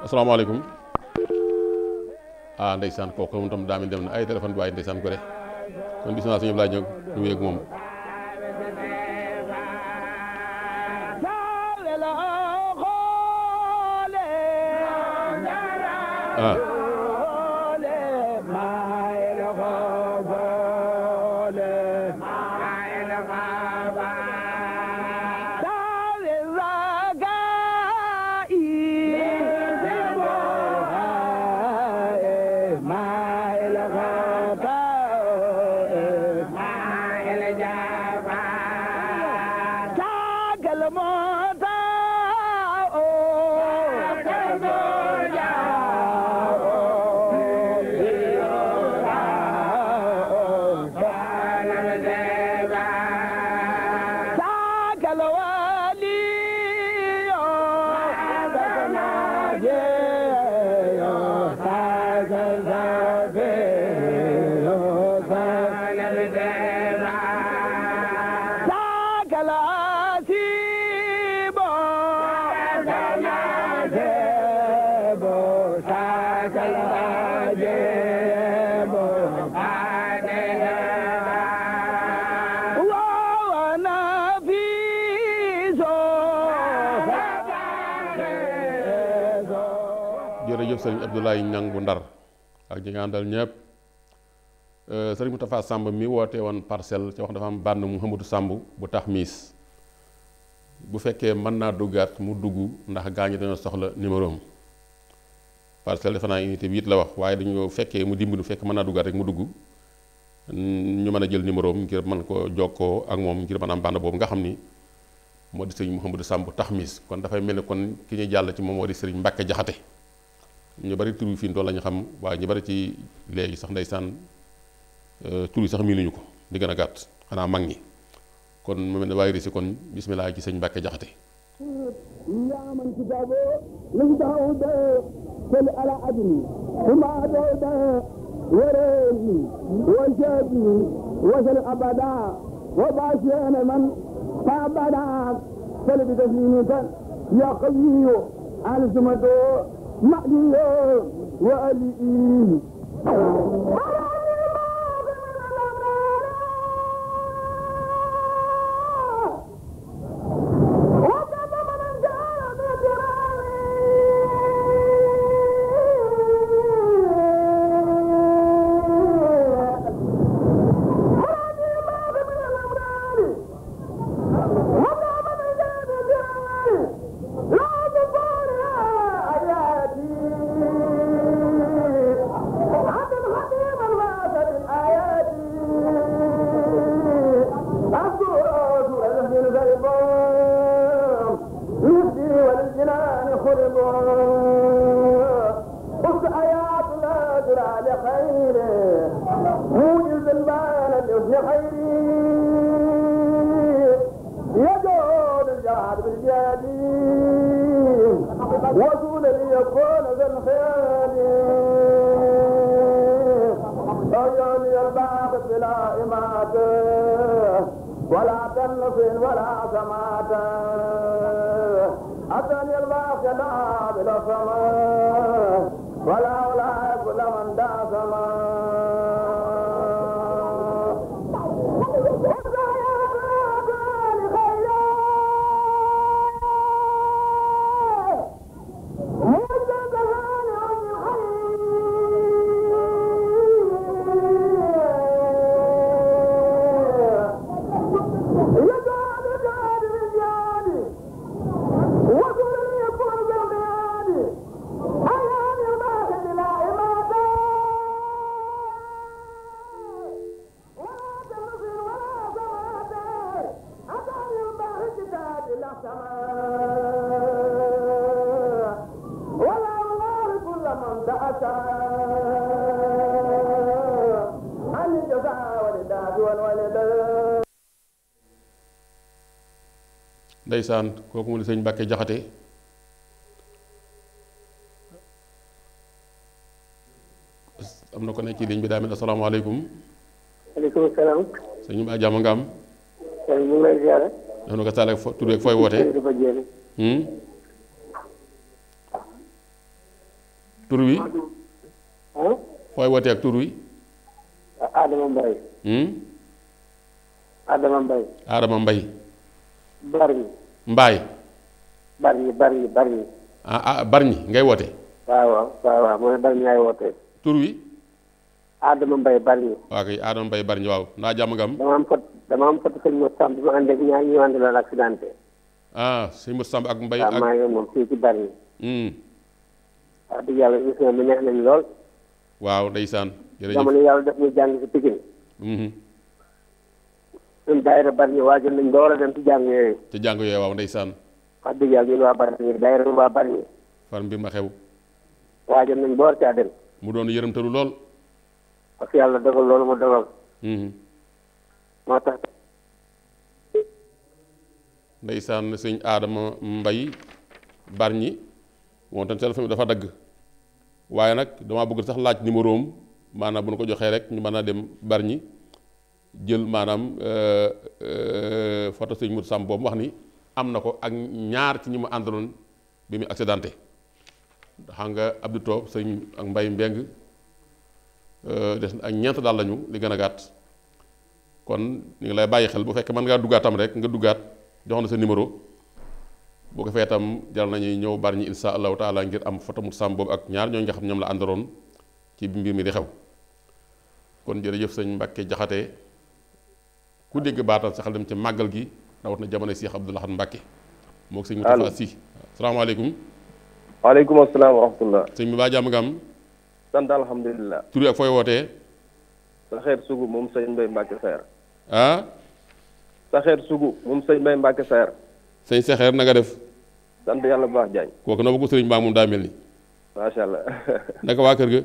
asalaamaaleykum ah ndeysaan kooku moom tam daa mel dem na ay téléphone bi waaye ndeysaan ko de kon bisimilah sëñ Ablaye ñëw ñu yëg moom ah jërëjëf sëriñ Abdoulaye Niang bu Ndar ak ñi nga àndal ñëpp sëriñ Moustapha Samb mi woote woon parcelle ci wax dafa am bànn Mouhamadou Samb bu tax miis bu fekkee mën naa duggaat mu dugg ndax gaa ñi dañoo soxla numéro am parcelle defe naa unité 8 la wax waaye dañoo fekkee mu dimbali fekk mën naa duggaat rek mu dugg ñu mën a jël numéro am ngir mën ko jokkoo ak moom ngir mën a am bànn boobu nga xam ni moo di sëriñ Mouhamadou Samb bu tax miis kon dafay mel ni kon ki ñuy jàll ci moom moo di sëriñ Mbacke Jaxate ñu bari tur yi fii tool la ñu xam waaye ñu bari ci léegi sax ndeysaan tur yi sax miinuñu ko di gën a gàtt xanaa mag ñi kon mu mel ne waaye risi kon bismillah ci sëñ Mbàkke Jaxate ñaaman kitaabo lañu taxaw de sel ala adni uma doo de wareeni wa jaabni wasal abada wa baasiyana man fa abada sel bi taslimika ya qawiyo al sumado مأديو وأليم وصول ليكون ذا الخيال أيام البعض بلا إماتة ولا تنف ولا سمات أتاني البعض لا بلا سماء ولا كل من دا سماء ndeysaan kooku mu di sëñ Mbàkke Jaxate am na ko nekk ci ligne bi daa mel asalaamaaleykum. waaleykum salaam. sëñ bi jàmm nga am. sëñ bi mu ngi lay ziare. def na ko Sall ak tur beeg fooy wootee. tur wi. fooy wootee ak tur wi. Adama Mbaye. Adama Mbaye. Adama Mbaye. Bargny. Mbaye. Bargny. Bargny ngay woote. waaw mooy Bargny ngay woote. tur wi. Adama Mbaye Bargny. waaw kay Adama Mbaye Bargny waaw naa jàmm nga am. dama am foto sëñ Moussa Samb bi ma ànd ak ñaar ñu àndaloon accidenté. sëñ Moussa Samb ak Mbaye. waaw maa ngi moom fii ci Bargny. wax dëgg yàlla émission bi neex nañ lool. waaw ndeysaan. jërëjëf jamono yàlla def ñu jàng ci Pikine. ñun daayira Bargny waajal nañ ba war a dem ci jàng yooyu. ci jàng yooyu waaw ndeysaan. wax dëgg yàlla ñun waa Bargny daayira waa Bargny. far mbir ma xew. waajal nañ ba war caa dem. mu doon yërëmtalu lool. parce que yàlla dogal loolu mu dogal. moo tax. ndeysaan sëñ Adama Mbaye Bargny moom tam téléphone bi dafa dagg waaye nag damaa bëgg sax laaj numéro am maanaam bu nu ko joxee rek ñu mën a dem Bargny jël maanaam photo sëñ Modou Samb boobu wax ni am na ko ak ñaar ci ñi mu àndaloon bi mu accidenté xam nga Abdou Toob sëñ ak Mbaye Mbeng des ak ñeent daal lañu li gën a gàtt kon ñu ngi lay bàyyi xel bu fekkee mën ngaa duggaatam rek nga duggaat jox na sa numéro boo ko fee itam jar nañuy ñëw Bargny insha allahu taala ngir am photo Modou Samb boobu ak ñaar ñooñu nga xam ñoom la àndaloon ci mbir mi di xew kon jërëjëf sëñ Mbàkke Jaxate ku dégg baatal sa xel dem ci màggal gi rawat na jamono Cheikh Abdou Lahad Mbàkke moo ko sëñ Moustapha Sy asalaamaaleykum. waaleykum asalaam wa rahmatullah. sëñ bi baa jàmm nga am. sant alhamdulilah. tur ak fooy wootee. Saxeer Sugu moom sëñ Mbay Mbàkke Saer. Saxeer Sugu moom sëñ Mbay Mbàkke Saer. sëñ Saxeer na nga def. sant yàlla bu baax Jaañ. kooku na ba ko sëriñ baa moom daa mel ni. macha allah. naka waa kër ga.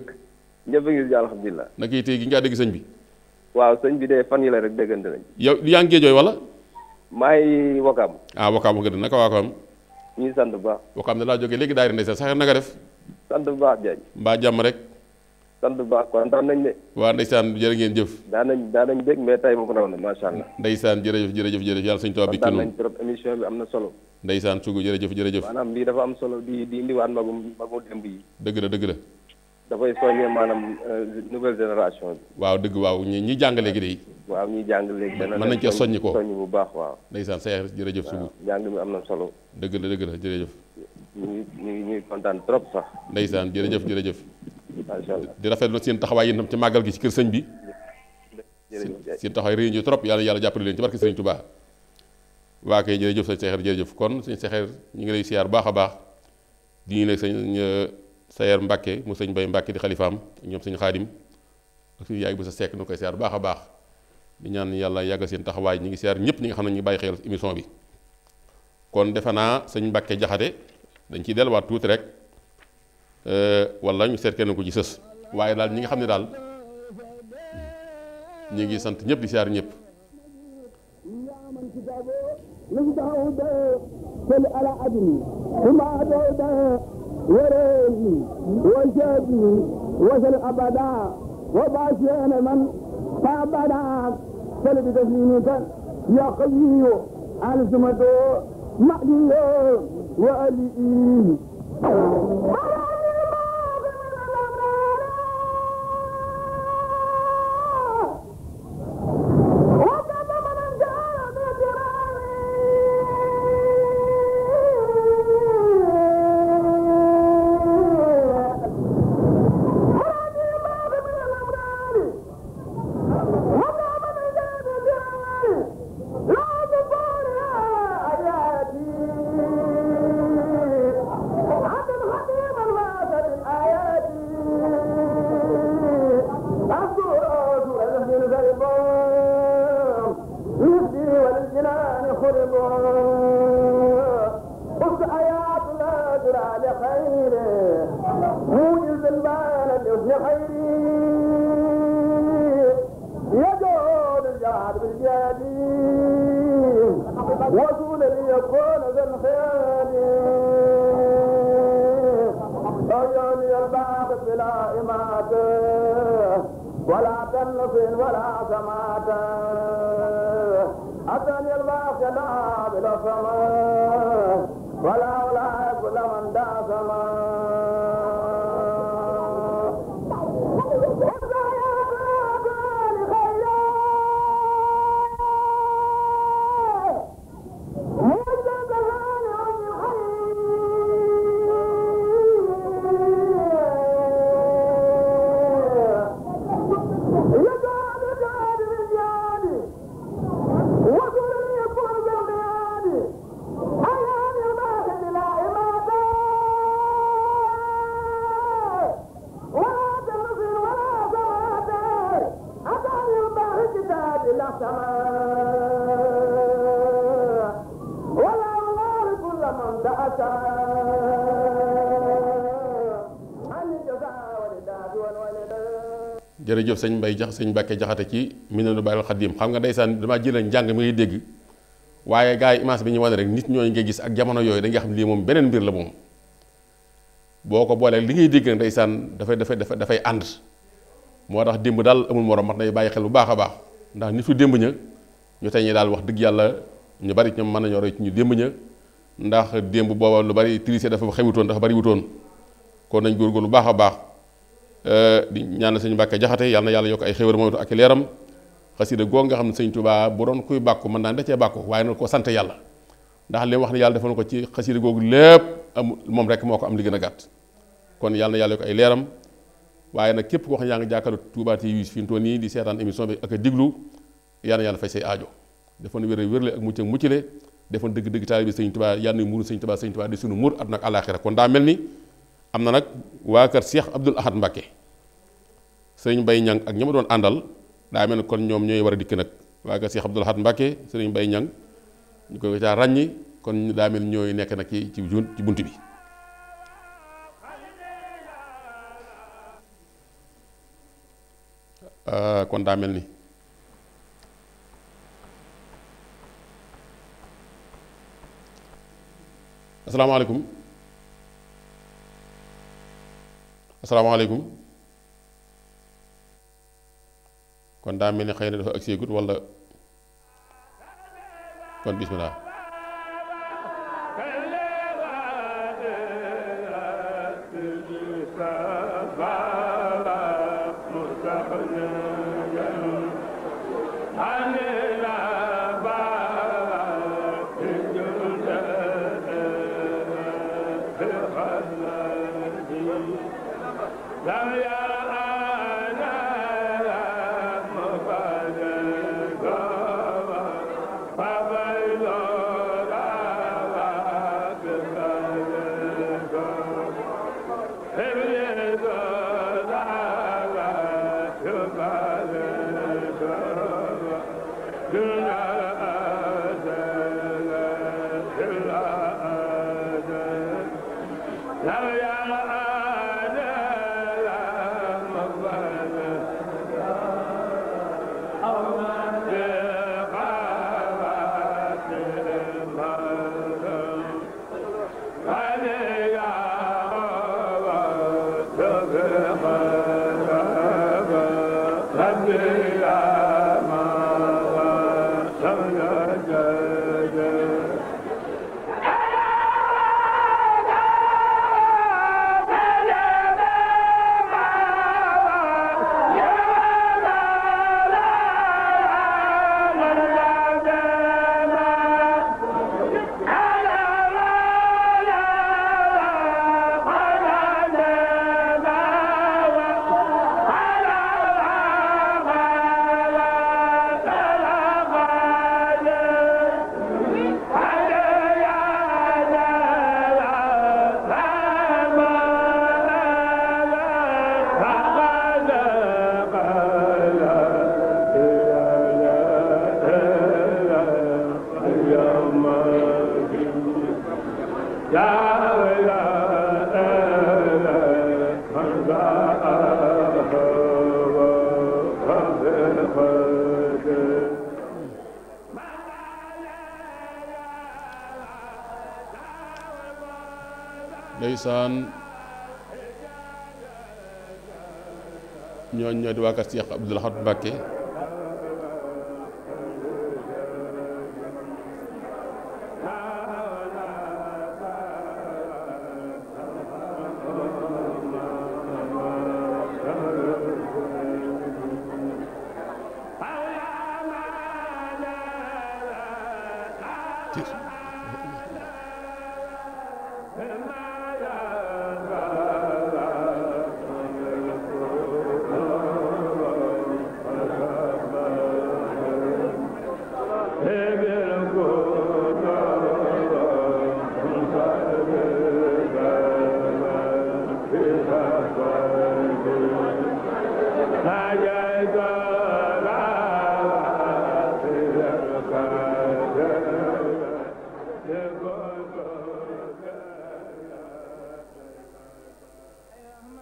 ñëpp a ngi alhamdulilah. naka yi tey gi nga dégg sëñ bi. waaw sëñ bi de fan yi la rek déggante nañ. yow yaa ngi géejooy wala. maa ngi Wakaam. Wakaam nga def naka Wakaam. ñuy sant bu baax. Wakaam ne laa jógee léegi daayira ndeysaan Saxeer na nga def. sant bu baax Jaañ. mbaa jàmm rek. sant bu baax kontaan nañ de. waa ndeysaan jërë ngeen jëf. daan nañ dégg mais tey moom raw na macha allah. ndeysaan jërëjëf yàlla sëñ Tuubaa bi ci noonu. kontaan nañ trop émission bi am na solo. ndeysaan Sugu jërëjëf. maanaam lii dafa am solo di indiwaat magu démb yi. dëgg la. dafay soññee maanaam nouvelle génération bi. waaw dëgg waaw ñi jàng léegi de. waaw ñi jàng léegi. mën nañ cee soññi ko soññ bu baax waaw. ndeysaan Saxeer jërëjëf Sugu. jàng mi am na solo. dëgg la jërëjëf. ñuy kontaan trop sax. ndeysaan jërëjëf. macha allah di rafetlu seen taxawaay yéen tam ci màggal gi ci kër sëñ bi. seen taxawaay réunion trop yàlla jàppale leen ci barke sëñ Touba. waa kay jërëjëf sëñ Saxeer jërëjëf kon sëñ Saxeer ñu ngi lay siyaar baax a baax di ñu lay sëñ Sayer Mbàkke mu sëñ Bay Mbàkke di xalifaam ñoom sëñ Xaadim ak suñu yaay bu sa sekk nu koy siyaar baax a baax di ñaan yàlla yàggal seen taxawaay ñi ngi siyaar ñëpp ñi nga xam ne ñu bàyyi xel émission bi kon defe naa sëñ Mbàkke Jaxate dañ ciy delluwaat tuuti rek wala ñu seet kenn ko ci sës waaye daal ñi nga xam ne daal ñi ngi sant ñëpp di siyaar ñëpp وريني وجدني وصل أبدا وباشين من فأبدا سلب تسليمك يا قوي على سمته مأدي وألي jërëjëf sëñ Mbay sëñ Mbàkke Jaxate ci Minanul Baaqil Xadiim xam nga ndeysaan damaa jëlee njàng mi ngay dégg waaye gars yi image bi ñu wane rek nit ñooñu ngay gis ak jamono yooyu da nga xam lii moom beneen mbir la moom boo ko boolee li ngay dégg nag ndeysaan dafay ànd moo tax démb daal amul morom mat nay bàyyi xel bu baax a baax ndax nit fu démb ña ñu tey ñi daal wax dëgg yàlla ñu bari ñoom mën nañoo roy ci ñu démb ña ndax démb booba lu bari triché dafa xewutoon dafa bari wutoon kon nañ góorgóorlu lu baax a baax di ñaanal sëñ Mbàkke Jaxate yàlla na yàlla yokk ay xéwal moom ak leeram xasida goo nga xam ne sëñ Tuubaa bu doon kuy bàkku mën naa da cee bàkku waaye na ko sant yàlla ndax li wax ne yàlla defal ko ci xasida googu lépp am moom rek moo ko am li gën a gàtt kon yàlla na yàlla yokk ay leeram waaye nag képp koo xam ne yaa ngi jàkkaarloo Touba TV fi mu toll nii di seetaan émission bi ak a diglu yàlla na yàlla fay say aajo defoon wérle ak mucc ak muccale defoon dëgg-dëgg taalibe sëñ Tuubaa yàlla na muuru sëñ Tuubaa di sunu muur àdduna ak àllaaxira kon daa mel ni am na nag waa kër Cheikh Abdoul Ahad Mbacké sëriñ Mbay Ñang ak ñi ma doon àndal daa mel ni kon ñoom ñooy war a dikk nag waa kër Cheikh Abdoul Ahad Mbacké sëriñ Mbay Ñang ñu ko caa ràññi kon daa mel ni ñooy nekk nag ci bunt bi kon daa mel ni asalaamaaleykum asalaamaaleykum kon daa mel ni xëy na dafa agsi gut walla kon bismillah ndeysaan ñooñ ñoo di waa kër Cheikh Abdoul Ahad Mbacké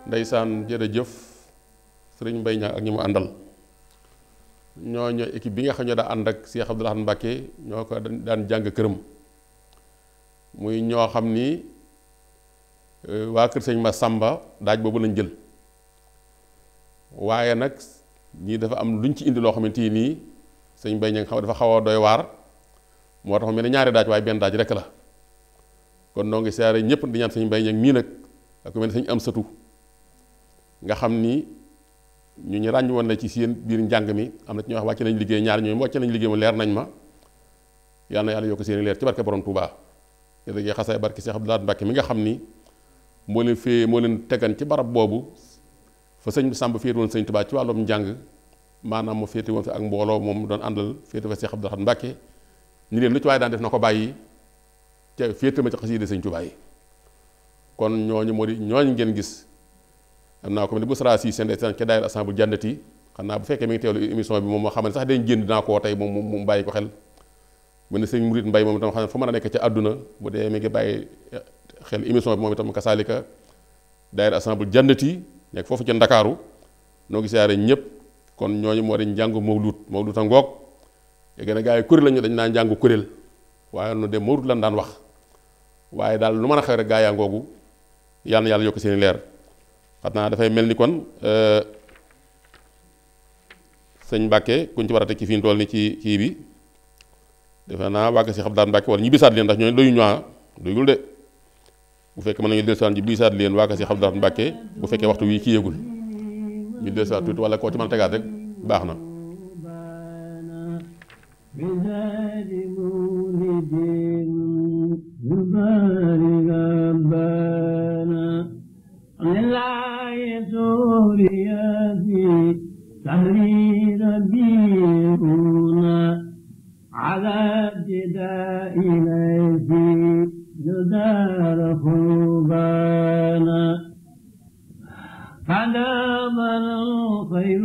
ndeysaan jërëjëf sëriñ Mbaye Niang ak ñi mu àndal ñooñu équipe bi nga xam ne daa ànd ak Cheikh Abdoul Ahad Mbacké ñoo ko daan jàng këram muy ñoo xam ni waa kër sëñ Massamba daaj boobu lañ jël waaye nag ñii dafa am luñ ci indi loo xamante nii sëñ Mbaye Niang xam dafa xaw a doy waar moo tax mu mel ne ñaari daaj waaye benn daaj rek la kon noo ngi siyaare ñëpp di ñaan sëñ Mbaye Niang mii nag ak ku mel ne sëñ am satu nga xam ni ñu ràññ woon na ci seen biir njàng mi am na ci ñoo wax wàcc nañ liggéey ñaar ñooñu wàcc nañ liggéey mu leer nañ ma yàlla na yàlla yokk seen leer ci barke borom Touba yéen a xasaay barke Cheikh Abdoul Ahad Mbacké mi nga xam ni moo leen tegan ci barab boobu fa sëñ Samba féete woon sëñ Touba ci wàllum njàng maanaam mu féete woon fi ak mbooloo moom mu doon àndal féete fa Cheikh Abdoul Ahad Mbacké ñu leen lu ci waaye daan def na ko bàyyi ca féete ma ci xasida sëñ Touba yi kon ñooñu moo di ñooñu ngeen gis am naa ko ne bu sara si seen ca daayira Assemble jàndati xam naa bu fekkee mi ngi teewlu émission bi moom moo xam ne sax dañ génn dinaa koo tey moom bàyyi ko xel mu ne sëñ Murit Mbay moom itam xam ne fu mën a nekk ca àdduna bu dee mi ngi bàyyi xel émission bi moom itam kasaalika daayira Assemble jàndati nekk foofu ca Ndakaaru noo ngi siyaare ñëpp kon ñooñu moo di njàngu mawlut a ngoog léegi nag gars yi kuréel lañu dañ naan njàngu kuréel waaye nu de mawlut lan daan wax waaye daal lu mën a xew rek gaa yaa ngoogu yàlla na yàlla yokk seen leer xam naa dafay mel ni kon sëñ Mbàkke kuñ ci war a teg ci fi ñu toll ni ci kii bi defe naa wàgg si Abdoul Ahad Mbacké wala ñu bisaat leen ndax ñooñu doyuñu doyul de bu fekkee mën nañu dellusiwaat ji bisaat leen wàgg si Abdoul Ahad Mbacké bu fekkee waxtu wi kii yëgul ñu dellusiwaat tuuti wala koo ci mën a tegaat rek baax na تهرير بيرنا على ابتداء إليه جدار خلبانا فنامنا الخير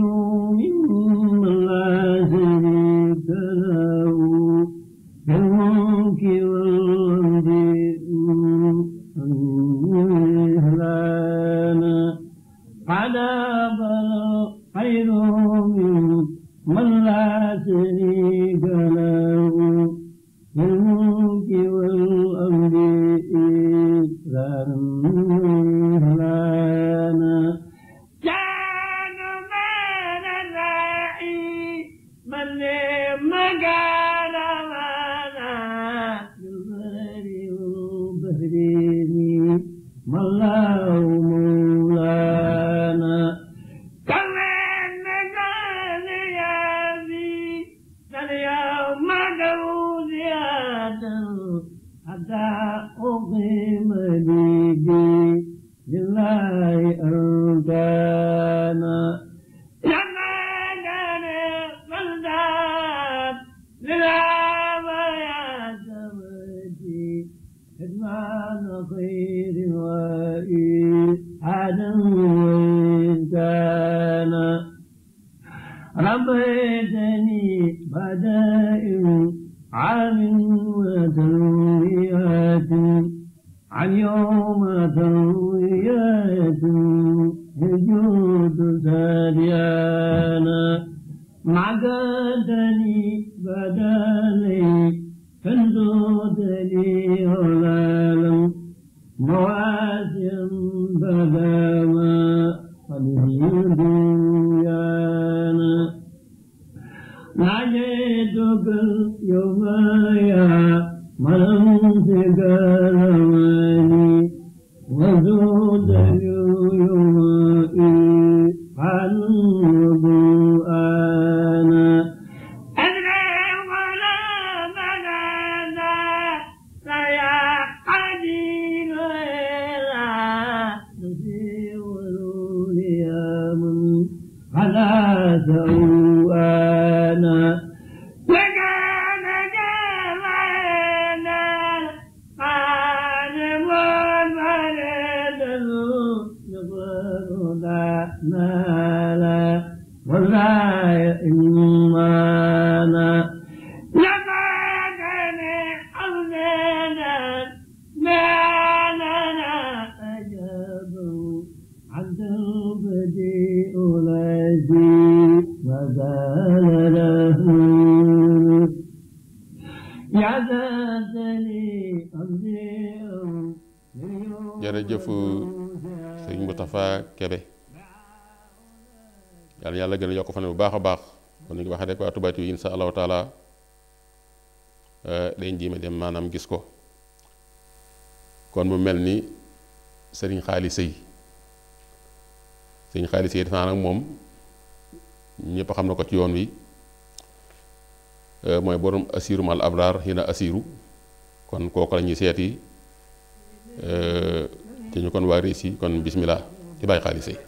مما لا شريك له في الملك والأمر فنامنا خير من لا شريك له في الملك والأمر إكراما كان من الراعي من مكان منا بالبر والبحرين ما الله مولانا حتى أقيم لي لله أركانا لما كان فلدان للعامة يا سمتي حدمان خير وإيحادا وإن كان ربيتني بدائل عام وترويات عن يوم ترويات وجود ساديانا معقدني بدالي فانزودني هلالا مواسيا بداما فلهيديانا نجيتك اليوم يا منسك الأماني وزود يومئي عن وضوءانا أدري ولا منانا سيا قدير إلا نسير يا من على سوءانا ولا إيمانا لقدني حزنا ما لنا أجابه عن jërëjëf sëriñ Moustapha Kébé yàlla gën a yokk fan bu baax a baax kon ni nga waxee rek waa Touba TV insha allahu taala dañ jiime dem maanaam gis ko kon mu mel ni sëriñ Xaali Sëy defe naa nag moom ñëpp xam na ko ci yoon wi mooy borom asiru mal abraar hina asiru kon kooku la ñuy seeti te ñu kon waa réussi kon bismillah di bàyyi Xaali Sëy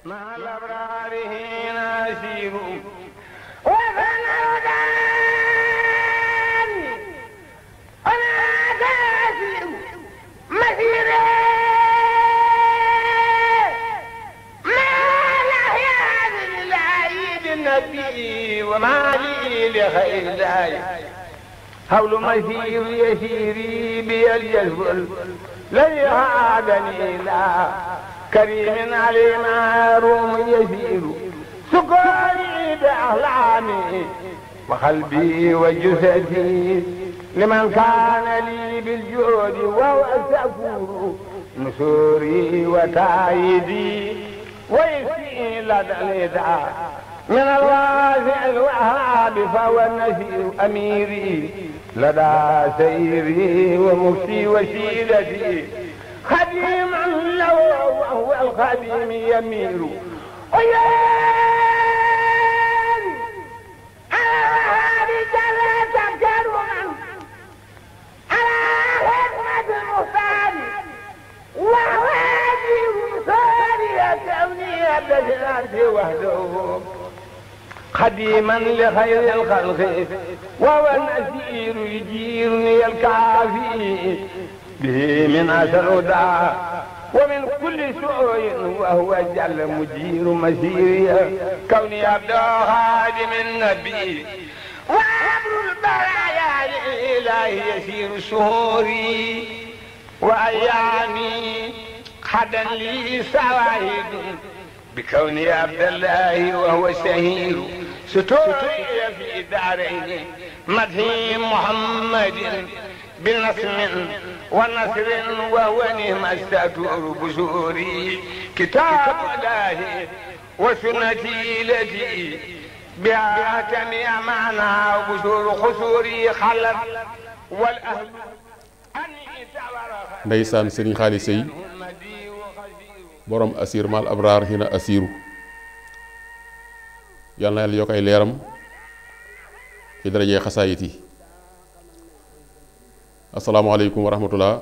مع الأبرار هنا أسير أنا كاسر مسيري ما الأحياء للعيد النبي وما لي لخير داي حول مسير يسيري بي الجذب لن يعادني لا كريم عليم روم يسير سكري بأحلامي وقلبي وجسدي لمن كان لي بالجود وهو الشكور نصوري وتأييدي ويسي لدى النداء من الواسع الوهاب فهو النسير أميري لدى سيري ومفتي وسيلتي خديما له وهو الخديم يميل ويان على رجال تكرما على خدمة المختار وواجب صاري كوني بشرات وحده خديما لخير الخلق وهو النسير يجيرني الكافي به من أثر داع ومن كل سوء وهو جل مجير مسيري كوني عبد خادم النبي وأمر البرايا للإله يسير سهوري وأيامي حدا لي سواهد بكوني عبد الله وهو شهير ستوري في دارين مدحي محمد بنصم ونصر وهو نعم الستور بزوري كتاب الله وسنتي التي بها جميع معنى وبزور خسوري خلت والأهل ndeysaan sëriñ Xaali Sëy borom asir mal abraar hina asiru yàlla na yàlla yokk ay leeram ci darajee xasaayit yi asalaamaaleykum wa rahmatullah.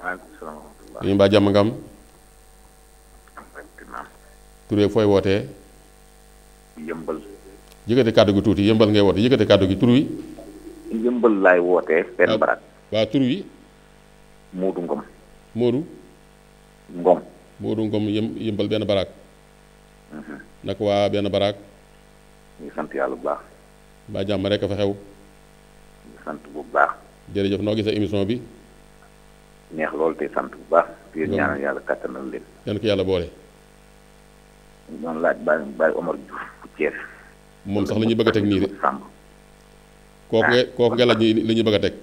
waaleykum salaam wa rahmatullah. dañu mbaa jàmm ngam. turee fooy wootee. yëmbal. yëkkate kàddu gi tuuti yëmbal ngay woote yëkkate kàddu gi tur wi. yëmbal laay wootee benn barak. waa tur wi. Moodu Ngom. Moodu. Ngom. Moodu Ngom yëmbal benn barak. nag waa benn barak. ñu ngi sant yàlla bu baax. mbaa jàmm rek a fa xew. ñu sant bu baax. jërëjëf noo gisee émission bi. neex loolu te sant bu baax. di ñaanal yàlla kattanal leen. yan ko yàlla boole. ñu doon laaj Baye Omar Diouf bu Thiès. moom sax la ñuy bëgg a teg nii de. kooku nga laaj li ñuy bëgg a teg.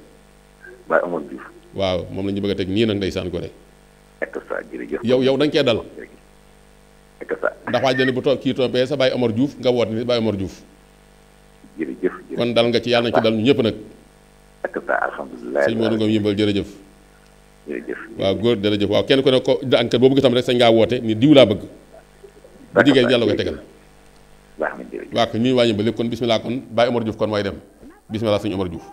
Baye Omar Diouf. waaw moom la ñuy bëgg a teg nii nag ndeysaan ko de. ek sa jërëjëf. yow dañ cee dal. ek sa. ndax waaj na ni bu kii tombee sa Baye Omar Diouf nga woote ni Baye Omar Diouf. jërëjëf. kon dal nga ci yàlla na ci dal ñu ñëpp nag. ak sa alhamdulilah sëñ Modou Ngom yëmbal jërëjëf. jërëjëf. waaw góor jërëjëf waaw kenn ku ne ko enquête boobu gitam rek sañ ngaa woote ni diw laa bëgg. bu diggee yàlla koy tegal. baax na jërëjëf. waaw kay ñuy waa yëmbal lépp kon bismillah kon Baye Omar Diouf kon mooy dem bismillah sëñ Omar Diouf.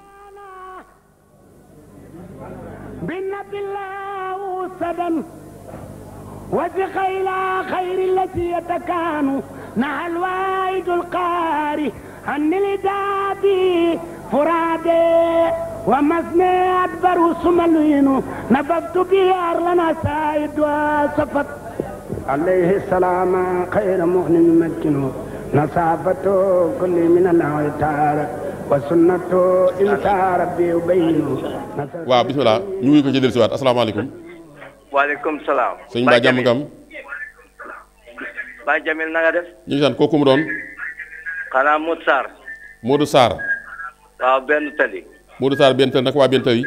وثق إلى خير التي يتكان نهى الواحد القاري عن الدابي فرادي ومسني أدبر سملين نبذت بيار لنا سايد وصفت عليه السلام خير مهن مكنه نصافة كل من الأوتار وسنة إنسى ربي يبينه. waaw bismillah ñu ngi ko ci dellusiwaat asalaamaaleykum. waaleykum salaam. sëñ Ba jàmm ngam. Baye Jamil na nga def. ñu ngi sant kooku mu doon. xanaa Modou Sarr. Modou Sarr. waaw benn tali. Modou Sarr benn tali nag waa benn tali.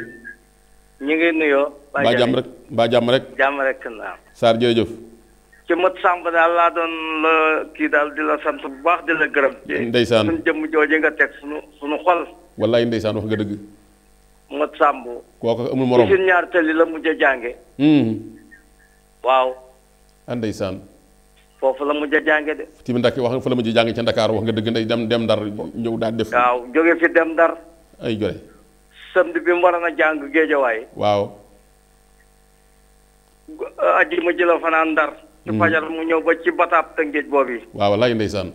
ñu ngi nuyoo. mbaa jàmm rek mbaa jàmm rek. jàmm rek naa. Sarr jërëjëf. ci Modou Samb daal laa doon la kii daal di la sant bu baax di la gërëm. ndeysaan suñu jëmm jooju nga teg suñu xol. wallaay ndeysaan wax nga dëgg. Modou Samb. kooku amul morom ci suñu ñaar tali la mujj a jànge. waaw. ndeysaan. foofu la mujj a jànge de. ci Ndakaaru wax nga fa la mujj a jànge ca Ndakaaru wax nga dëgg ndey dem Ndar ñëw daal def. waaw jóge fi dem Ndar. ay jore. samedi bi mu waroon a jàng Géejawaay. waaw. aji ma jëla fanaan Ndar. ci fajar mu ñëw ba ci bataab Tëngéej boobu yi. waaw wallaay ndeysaan.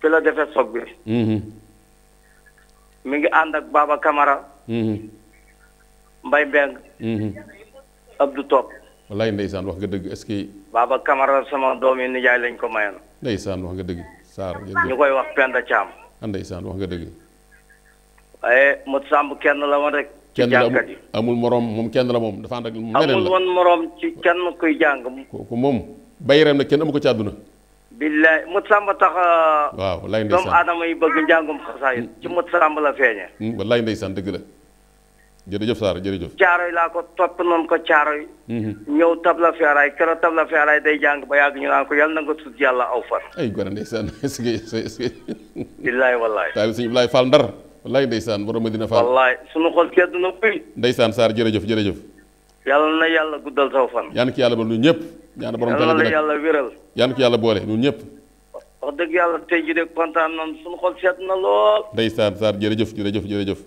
fi la defee soog bi. mi ngi ànd ak Baba Camara. Mbay Mbeng. Abdou Top. wallaay ndeysaan wax nga dëgg est-ce que. Baba Camara sama doomi nijaay lañ ko mayoon. ndeysaan wax nga dëgg Sarr. ñu koy wax Penda Thiam. ndeysaan wax nga dëgg. waaye Modou Samb kenn la woon rek. ci jàngkat yi amul morom moom kenn la moom dafa ànd ak. amul woon morom ci kenn kuy jàng. kooku moom bayireem nag kenn amu ko ci àdduna. billaay Modou Samb tax. waaw wallaay ndeysaan doomu aadama yi bëgg njàngum xasaayid ci Modou Samb la feeñee. wallaay ndeysaan dëgg la. jërëjëf Sarr jërëjëf. Caaroy laa ko topp noonu ko Caaroy. ñëw tabla feeraay keroog tabla feeraay day jàng ba yàgg ñu naan ko yàlla na nga tudd yàlla aw far. ay gone ndeysaan est-ce que. billaay wallaay. taal bi sëñ Ibrahima Fall Ndar. wallaay ndeysaan borom Medina Fall. wallaay sunu xol sedd na kuy. ndeysaan Sarr jërëjëf jërëjëf. yàlla na yàlla guddal saw fan. yaa ngi ki yàlla ba ñun ñëpp. ñaan borom yàlla na yàlla wéral. yaa ngi ki yàlla boole ñun ñëpp. wax dëgg yàlla tey jii de kontaan nañu sunu xol sedd na lool. ndeysaan Sarr jërëjëf jërëjëf.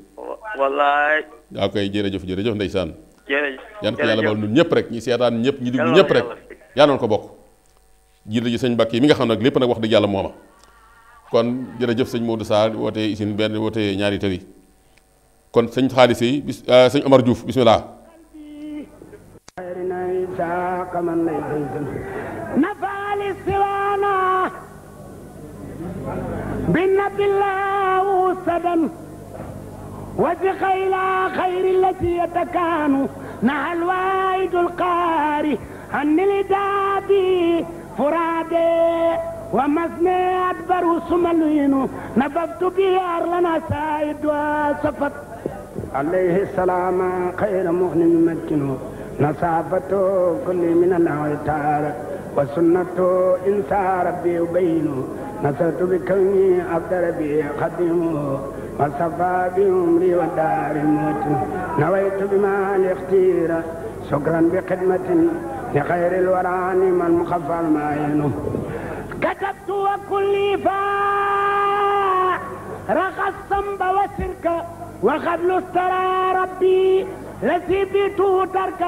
wallaay. yaa koy jërëjëf ndeysaan. jërëjëf yan ko yàlla bal ñun ñëpp rek ñi seetaan ñëpp ñi dugg ñëpp rek yaa noonu ko bokk jiital ji sëñ Mbàkke mi nga xam nag lépp nag wax dëgg yàlla mooma kon jërëjëf sëñ Modou Sarr woote usine benn woote ñaari tali kon sëñ Xaalis yi bis sëñ Omar Diouf bismillah وثق إلى خير التي يتكان نهى الوايد القاري عن الدابي فرادي ومسني أدبر سملين نبضت به أرلنا سايد وصفت عليه السلام خير مغن ممكن نصافة كل من الأوتار وسنة إنسى ربي يبين نصرت بكوني عبد ربي قديمه وصفى بأمري ودار الموت نويت بما الاختير شكرا بخدمة لخير الورى من مخفى المعين كتبت وكل فاء رخى الصنب والسرك وقبل استرى ربي لسيبت ترك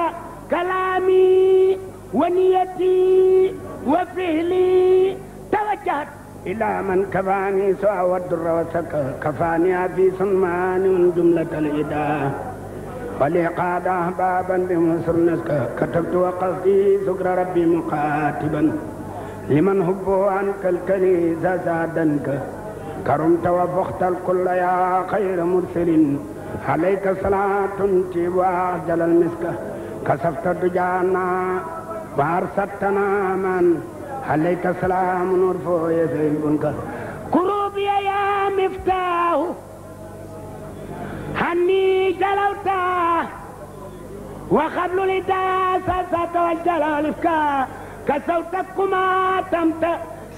كلامي ونيتي وفهلي توجهت إلى من كفاني سوى والدر وسك كفاني في صنمان من جملة الإداء ولي قاد أحبابا بمصر نسك كتبت وقصدي ذكر ربي مقاتبا لمن هبوا عنك الكنيسة زادنك كرمت وفخت الكل يا خير مرسل عليك صلاة تجيب وأعجل المسك كسفت دجانا وأرسلتنا من عليك سلام نور فوي سيبنك قروبي يا مفتاح هني جلوتا وقبل لداسة والجلال فكا كسوتكما تمت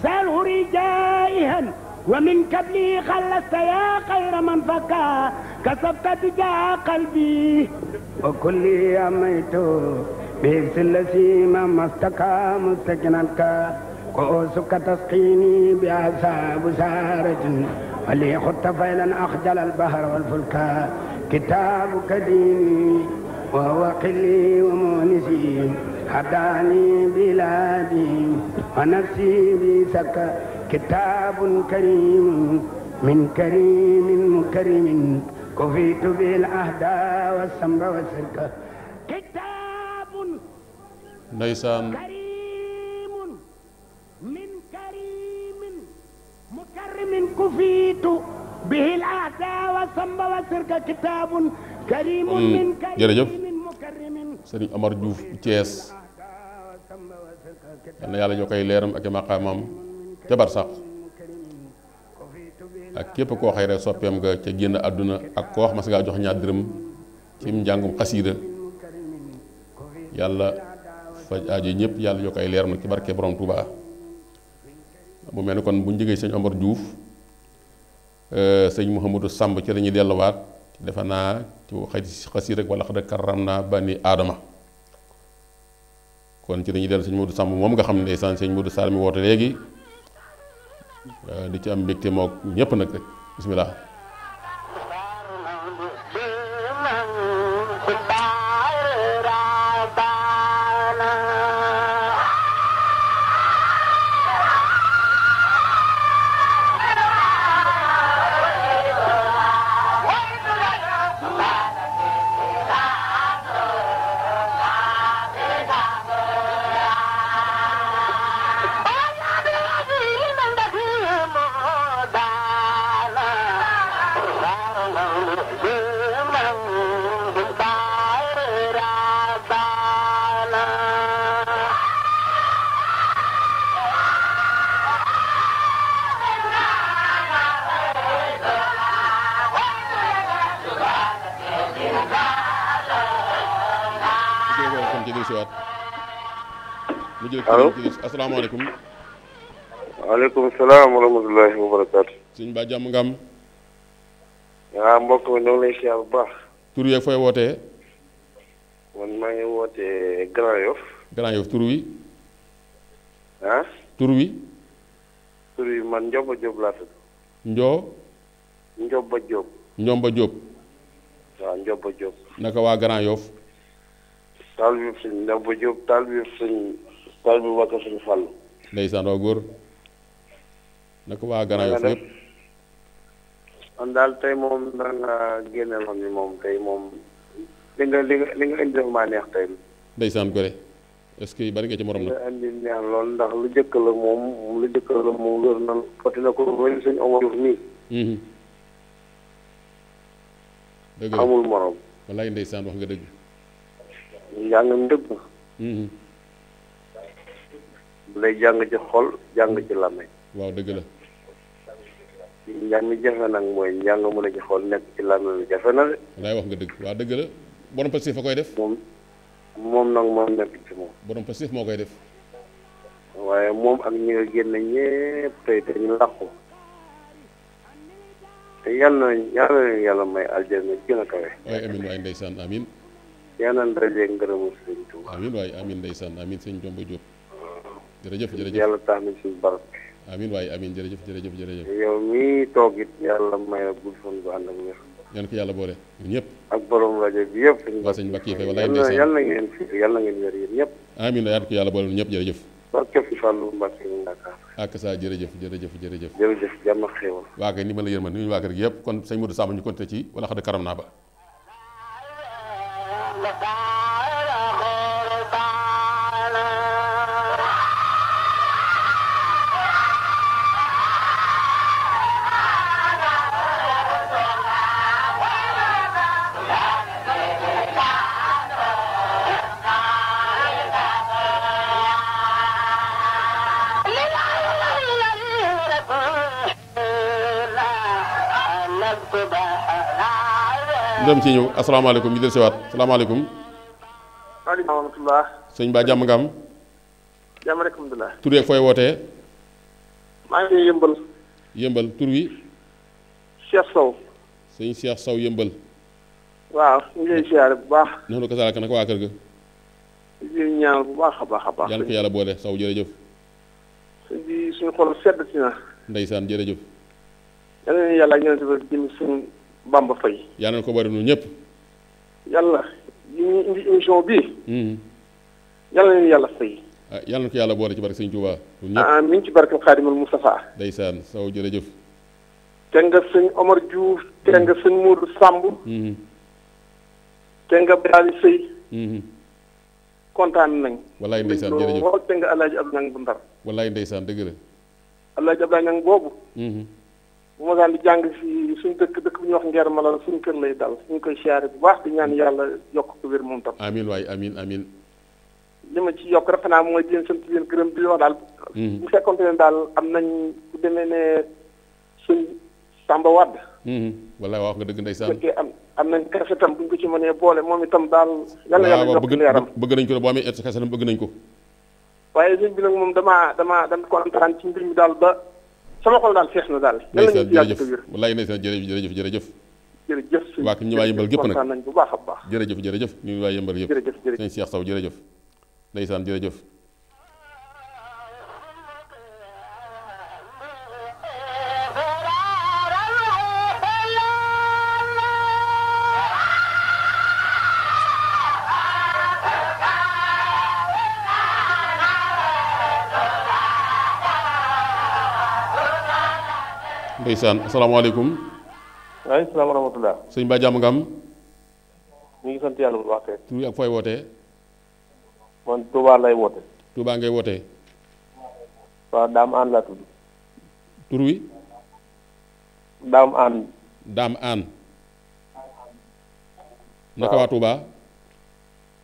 سالهري جائها ومن قبلي خلصت يا خير من فكا كسبت دجا قلبي وكلي أميت بيكس اللسيم مستكى مستكنك كؤوسك تسقيني بأساب سارة ولي خط فيلا أخجل البحر والفلك كتابك ديني وهو قلي ومونسي هداني بلادي ونفسي بسك كتاب كريم من كريم مكرم كفيت بالأهدى والسمر والسرك ndeysaan karimun min karimin mukarrimin kufiitu bihil ahda wa samba wa sirka kitabun karimun min karimin mukarrimin Serigne Omar Diouf Thiès yal na yàlla ñoo koy leeram ak maqaamam ca barsàq ak képp koo xëy rek soppeem nga ca génn àdduna ak koo wax mas ngaa jox ñaar dërëm ci njàngum xasiida yàlla faj aajo ñëpp yàlla yokk ay leer na ci barke borom Touba. mu mel ni kon bu ñu jógee sëñ Omar Diouf sëñ Mouhamadou Samb ci la ñuy delluwaat defe naa ci xasiida rek wala xad karram naa bani aadama kon ci dañuy dellu sëñ Modou Samb moom nga xam ne ndeysaan sëñ Modou Sarr mi woote léegi di ci am mbégte mook ñépp nag rek bismillah allo asalaamaaleykum. waaleykum salaam wa rahmatullahi wa barakaatu. sëñ Ba jàmm nga am. waaw mbokk mi ñoo ngi lay siyaar bu baax. tur yeeg fooy wootee. man maa ngi wootee Grand Yoff. Grand Yoff tur wi. ah. tur wi. tur wi man Ndioba Diop laa tudd. Ndioba Diop. Ndioba Diop. waaw Ndioba Diop. naka waa Grand Yoff. taal bi sëñ Ndioba Diop taal bi waa ko sëñ Fall. ndeysaan waa góor. naka waa Grand Yoff yëpp. man daal tey moom da nga génne loon ni moom tey moom li nga indi maa neex tey. ndeysaan gore est-ce que bari nga ci morom li nag. nga indi neex lool ndax lu jëkk la moom wér na foti na ko roñ sëñ Omar Diouf nii. dëgg la amul morom. wallaay ndeysaan wax nga dëgg. njàng dëgg. lay jàng ci xol jàng ci làmmiñ. waaw dëgg la. njàng mi jafe nag mooy njàng mu ne ci xol nekk ci làmmiñ jafe na de. wallaay wax nga dëgg waaw dëgg la borom passif fa koy def. moom nag moo nekk ci moom. borom passif moo koy def. waaye moom ak ñi nga génn ñépp tey dañu làqu te yàlla may aljana gën a kawe. waaye amin waaye ndeysaan amin. yàlla na dajee ngërëmu sëñ Tuuba. amin waaye amin ndeysaan amin sëñ Jomba Diop. jërëjëf yàlla tax na suñu barab. amin waaye amin jërëjëf. yow mii toog it yàlla may la gudd fan bu ànd ak wér. yan ko yàlla boole ñun ñëpp. ak borom rajo bi yëpp. waa sëñ Mbacke Faye walaay ndeysaan yàlla ngeen fi yàlla ngeen wér yéen ñëpp. amin yan ko yàlla boole ñun ñëpp jërëjëf. barke fi Fallou Mbacke ñu Dakar. ak saa jërëjëf. jërëjëf jàmm ak xéewal. waa kay ni ma la yërmal ni ñu waa kër gi yëpp kon sëñ Modou Samb ñu continué ci wala xad karam naa ba. dem ci ñëw asalaamaaleykum ñu del siwaat salaamaaleykum. waaleykum rahmatulah. sëñ Ba jàmm nga am. jàmm rek alhamdulilah. tur yeeg fooy wootee. maa ngi yëmbal. yëmbal tur wi. Cheikh Sow. sëñ Cheikh Sow yëmbal. waaw ñu ngi lay siyaare bu baax. noonu la ko saaka naka waa kër ga. di ñaanal bu baax a baax. yàlla ko yàlla boole Sow jërëjëf. sëñ bi suñu xol sedd si na. ndeysaan jërëjëf. yàlla na yàlla ñëw si jëm suñu Bamba Faye. yàlla na ko bari ñun ñëpp. yàlla yi ñu indi émission bii. yàlla na yàlla fay. ah yàlla na ko yàlla boole ci barke sëñ Touba. ñun ñëpp amiin ci barke Xaadimal Mustafa. ndeysaan Sow jërëjëf. te nga sëñ Omar Diouf. te nga sëñ Modou Samb. te nga Baali Sëy. kontaan nañ. wallaay ndeysaan jërëjëf lool te nga El Hadj Abdou Niang bu Ndar. wallaay ndeysaan dëgg la. El Hadj Abdou Niang boobu. bu ma daan di jàng fii suñu dëkk bu ñuy wax Ngeer Malal suñu kër lay dal ñu koy siyaare bu baax di ñaan yàlla yokk ko wér moom tam. amiin waay amiin amiin. li ma ci yokk rek xanaa mooy di leen sant di leen gërëm di wax daal. bu fekkoonte ne daal am nañ ku demee ne suñ Samba Wade. wala wax nga dëgg ndeysaan. bu fekkee am nañ kese itam bu ñu ko ci mënee boole moom itam daal. yàlla yokk leeram bëgg nañ ko de boo amee kese bëgg nañ ko. waaye sëñ bi nag moom dama kontaan ci mbir mi daal ba sama xol daal fees na daal. ndeysaan jërëjëf wallaay ndeysaan jërëjëf. jërëjëf waa ki ñu waa yëmbal gépp nag kontaan nañ bu baax a baax. jërëjëf ñu waa yëmbal yëpp. jërëjëf sëñ Cheikh Sow jërëjëf. ndeysaan jërëjëf. ndeysaan asalaamaaleykum. waaleykum salaam wa rahmatulah. sëñ Ba jàmm nga am. ñu ngi sant yàlla bu baax kay. tur ak fooy wootee. man Touba lay woote. Touba ngay wootee. waaw Daam Aan laa tudd. tur wi. Daam Aan. Daam Aan. naka waa Touba.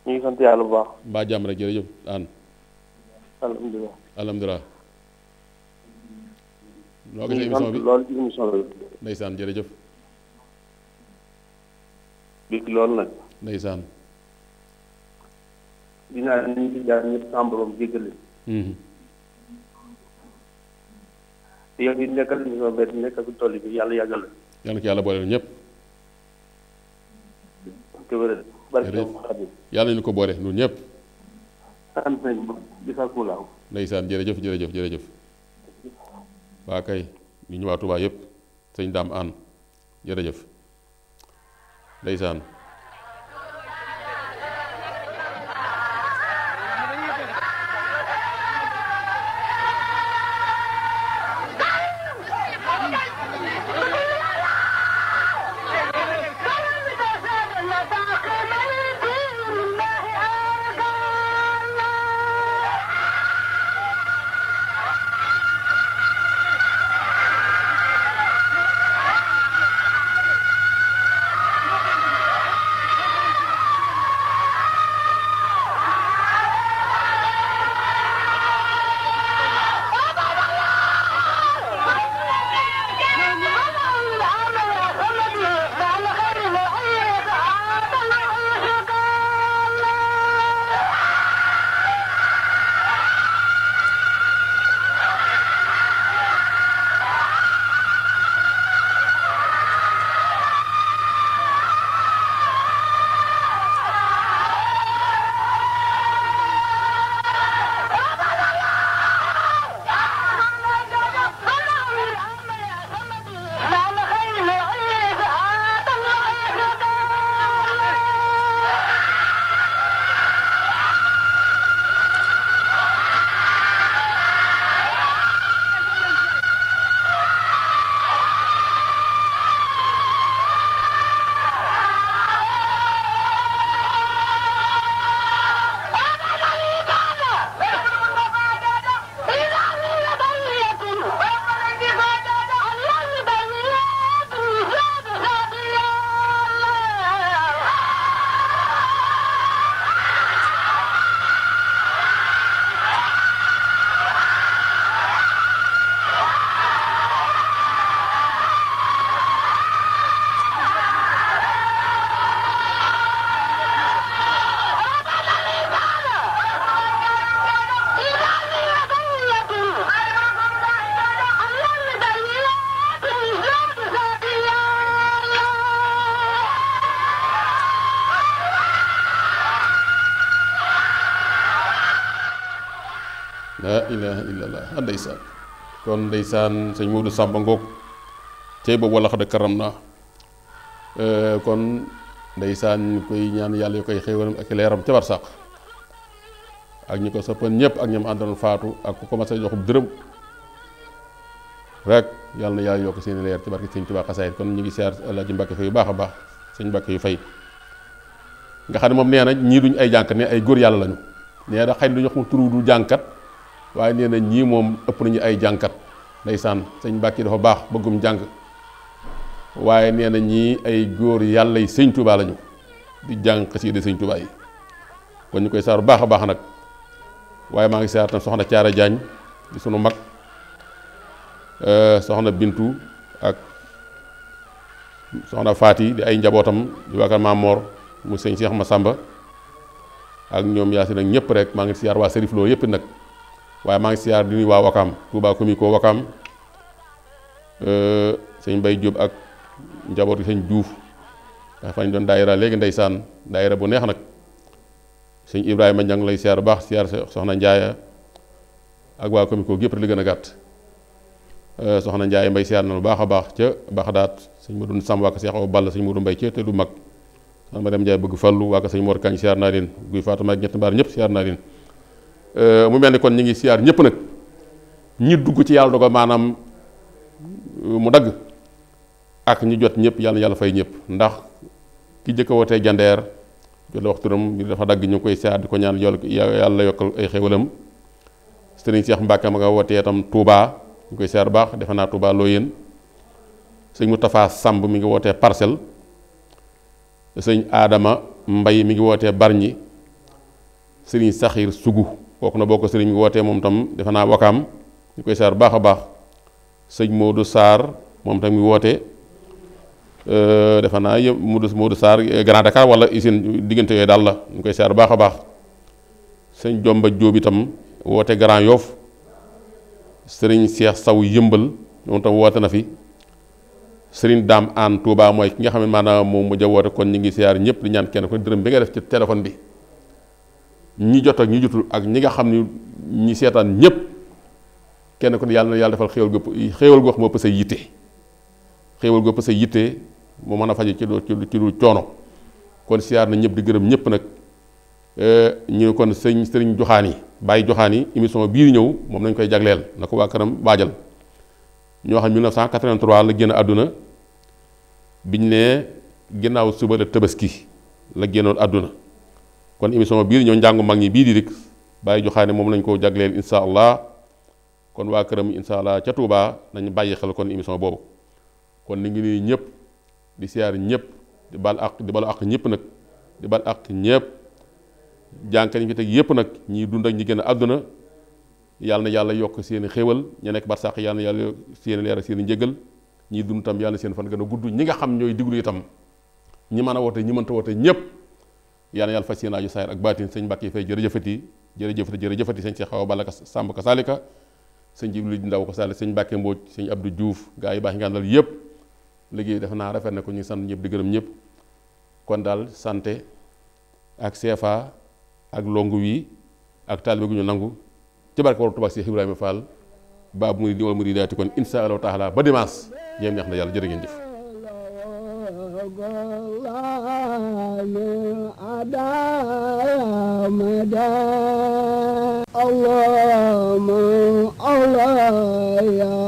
ñu ngi sant yàlla bu baax. mbaa jàmm rek jërëjëf Aan. alhamdulilah. alhamdulilah. noo gisee émission bi loolu ci émission bi. ndeysaan jërëjëf. big loolu nag. ndeysaan. dinaa ne ñu ci jaar ñëpp sama borom jéggal leen. yow it nekkal émission bi nekk ak tool bi yàlla yàggal la. yàlla ko yàlla boole ñëpp. jërëjëf. yàlla ñu ko boole ñun ñëpp. sant nañ ba bisakula. ndeysaan jërëjëf. waa kay ñu ñëwaat Touba yëpp sëñ Daam Aan jërëjëf ndeysaan. la ilaha illallah ndeysaan kon ndeysaan sëñ Modou Samba ngoog tey boobu wala xada karam naa kon ndeysaan ñu koy ñaan yàlla yu koy xéewalam ak leeram ca barsàq ak ñi ko soppan ñëpp ak ñoom àndoon faatu ak ku commencé joxub dërëm rek yàlla na yàlla yokk seeni leer ci barke sëñ Tuubaa xasaayit kon ñu ngi siyaar Alaaji Mbàkke Fay yu baax a baax sëñ Mbàkke yu Fay nga xam ne moom nee na ñii duñ ay jànkat ne ay góor yàlla lañu nee na xëy na duñu wax mu turu du jànkat waaye nee na ñii moom ëpp nañu ay jànkat ndeysaan sëñ Mbàkke dafa baax bëggum jàng waaye nee na ñii ay góor yàlla yi sëñ Tuubaa lañu di jàng xasida sëñ Tuubaa yi kon ñu koy saar baax a baax nag waaye maa ngi siyaar tam soxna Caara Jaañ di sunu mag soxna Bintu ak soxna Faati di ay njabootam di waakar Maamoor mu sëñ Cheikh Massamba ak ñoom Yaasin ak ñëpp rek maa ngi siyaar waa Serif Lo yëpp nag waaye maa ngi siyaar di nuyu waa Wakaam Touba Comico Wakaam sëñ Mbay Jóob ak njaboot gi sëñ Juuf ndax fañ doon daayira léegi ndeysaan daayira bu neex nag sëñ Ibrahima Ñang lay siyaar bu baax siyaar soxna Njaaya ak waa Comico gépp li gën a gàtt soxna Njaay Mbay siyaar na lu baax a baax ca Baxdaat sëñ Modou Sam waa ko Seex Awa Balla sëñ Modou Mbay ca te du mag soxna ma dem Njaay bëgg fallu waa ko sëñ Mor Kañ siyaar naa leen guy Faatuma ak ñetti mbaar ñëpp siyaar naa leen mu mel ni kon ñu ngi siyaar ñëpp nag ñi dugg ci yàlla dogal maanaam mu dagg ak ñu jot ñëpp yàlla na yàlla fay ñëpp ndax ki jëkk a wootee jandeer jot la waxturam bi dafa dagg ñu ngi koy siyaar di ko ñaan yàlla yokkal ay xéwalam sëriñ Cheikh Mbacke ma nga wootee itam Touba ñu koy siyaar baax defe naa Touba loo yéen sëñ Moustapha Samb mi ngi wootee Parcelles sëñ Adama Mbay mi ngi wootee Barñi sëriñ Saxiir Sugu kooku na boo ko sëriñ mi wootee moom tam defe naa Wakaam ñu koy siyaar baax a baax sëñ Modou Sarr moom tam mi wootee defe naa yëpp Modou Sarr Grand Dakar wala usine diggante yooyu daal la ñu koy siyaar baax a baax sëñ Jomba Jóob itam woote Grand Yoff sëriñ Cheikh Saw Yëmbal moom tam woote na fi sëriñ Daam Aan Touba mooy ki nga xam ne maanaam moom mujj a woote kon ñu ngi siyaar ñëpp di ñaan kenn ko dërëm bi nga def ci téléphone bi ñi jot ak ñi jotul ak ñi nga xam ni ñi seetaan ñëpp kenn ko yàlla na yàlla defal xéewal goo xam moo ëpp sa yitte xéewal goo ëpp sa yitte moo mën a faju ci du coono kon siyaar na ñëpp di gërëm ñëpp nag ñu kon sëriñ Joxaan yi bàyyi Joxaan yi émission bii ñëw moom nañ koy jagleel na ko waa këram waajal ñoo xam 1983 la génn àdduna biñ ne ginnaaw suba la Tabaski la génnoon àdduna kon émission bii ñëw njàngu mag ñi bii di dik bàyyi Joxaan yi moom lañ ko jagleel insha allah kon waa këram insha allah ca Touba nañ bàyyi xel kon émission boobu kon ni ngi nuyu ñëpp di siyaar ñëpp di balu àq ñëpp nag di bal àq ñëpp jànkat yi fi teg yëpp nag ñi dund ak ñi gën a àdduna yàlla na yàlla yokk seeni xéwal ña nekk barsàq yàlla na yàlla seeni leer ak seeni njëgal ñi dund tam yàlla na seen fan gën a gudd ñi nga xam ñooy diglu itam ñi mën a woote ñi mënta woote ñëpp yàlla na yàlla fas seen aju saayir ak baatin sëñ Mbàkke fay jërëjëfati sëñ Cheikh Awa Balla Samb ka Salika sëñ Jibril Ndaw ko Sall sëñ Mbàkke Mbooj sëñ Abdou Diouf gaa yi baax yi nga àndal yëpp liggéey defe naa rafet na ko ñu sant ñëpp di gërëm ñëpp kon daal santé ak CFA ak longu wi ak taalibe gu ñu nangu ci barke war Tuubaa Cheikh Ibrahima Fall baabu muri di wala muri daati kon insha allahu taala ba dimanche yéen neex na yàlla jërë ngeen jëf Allah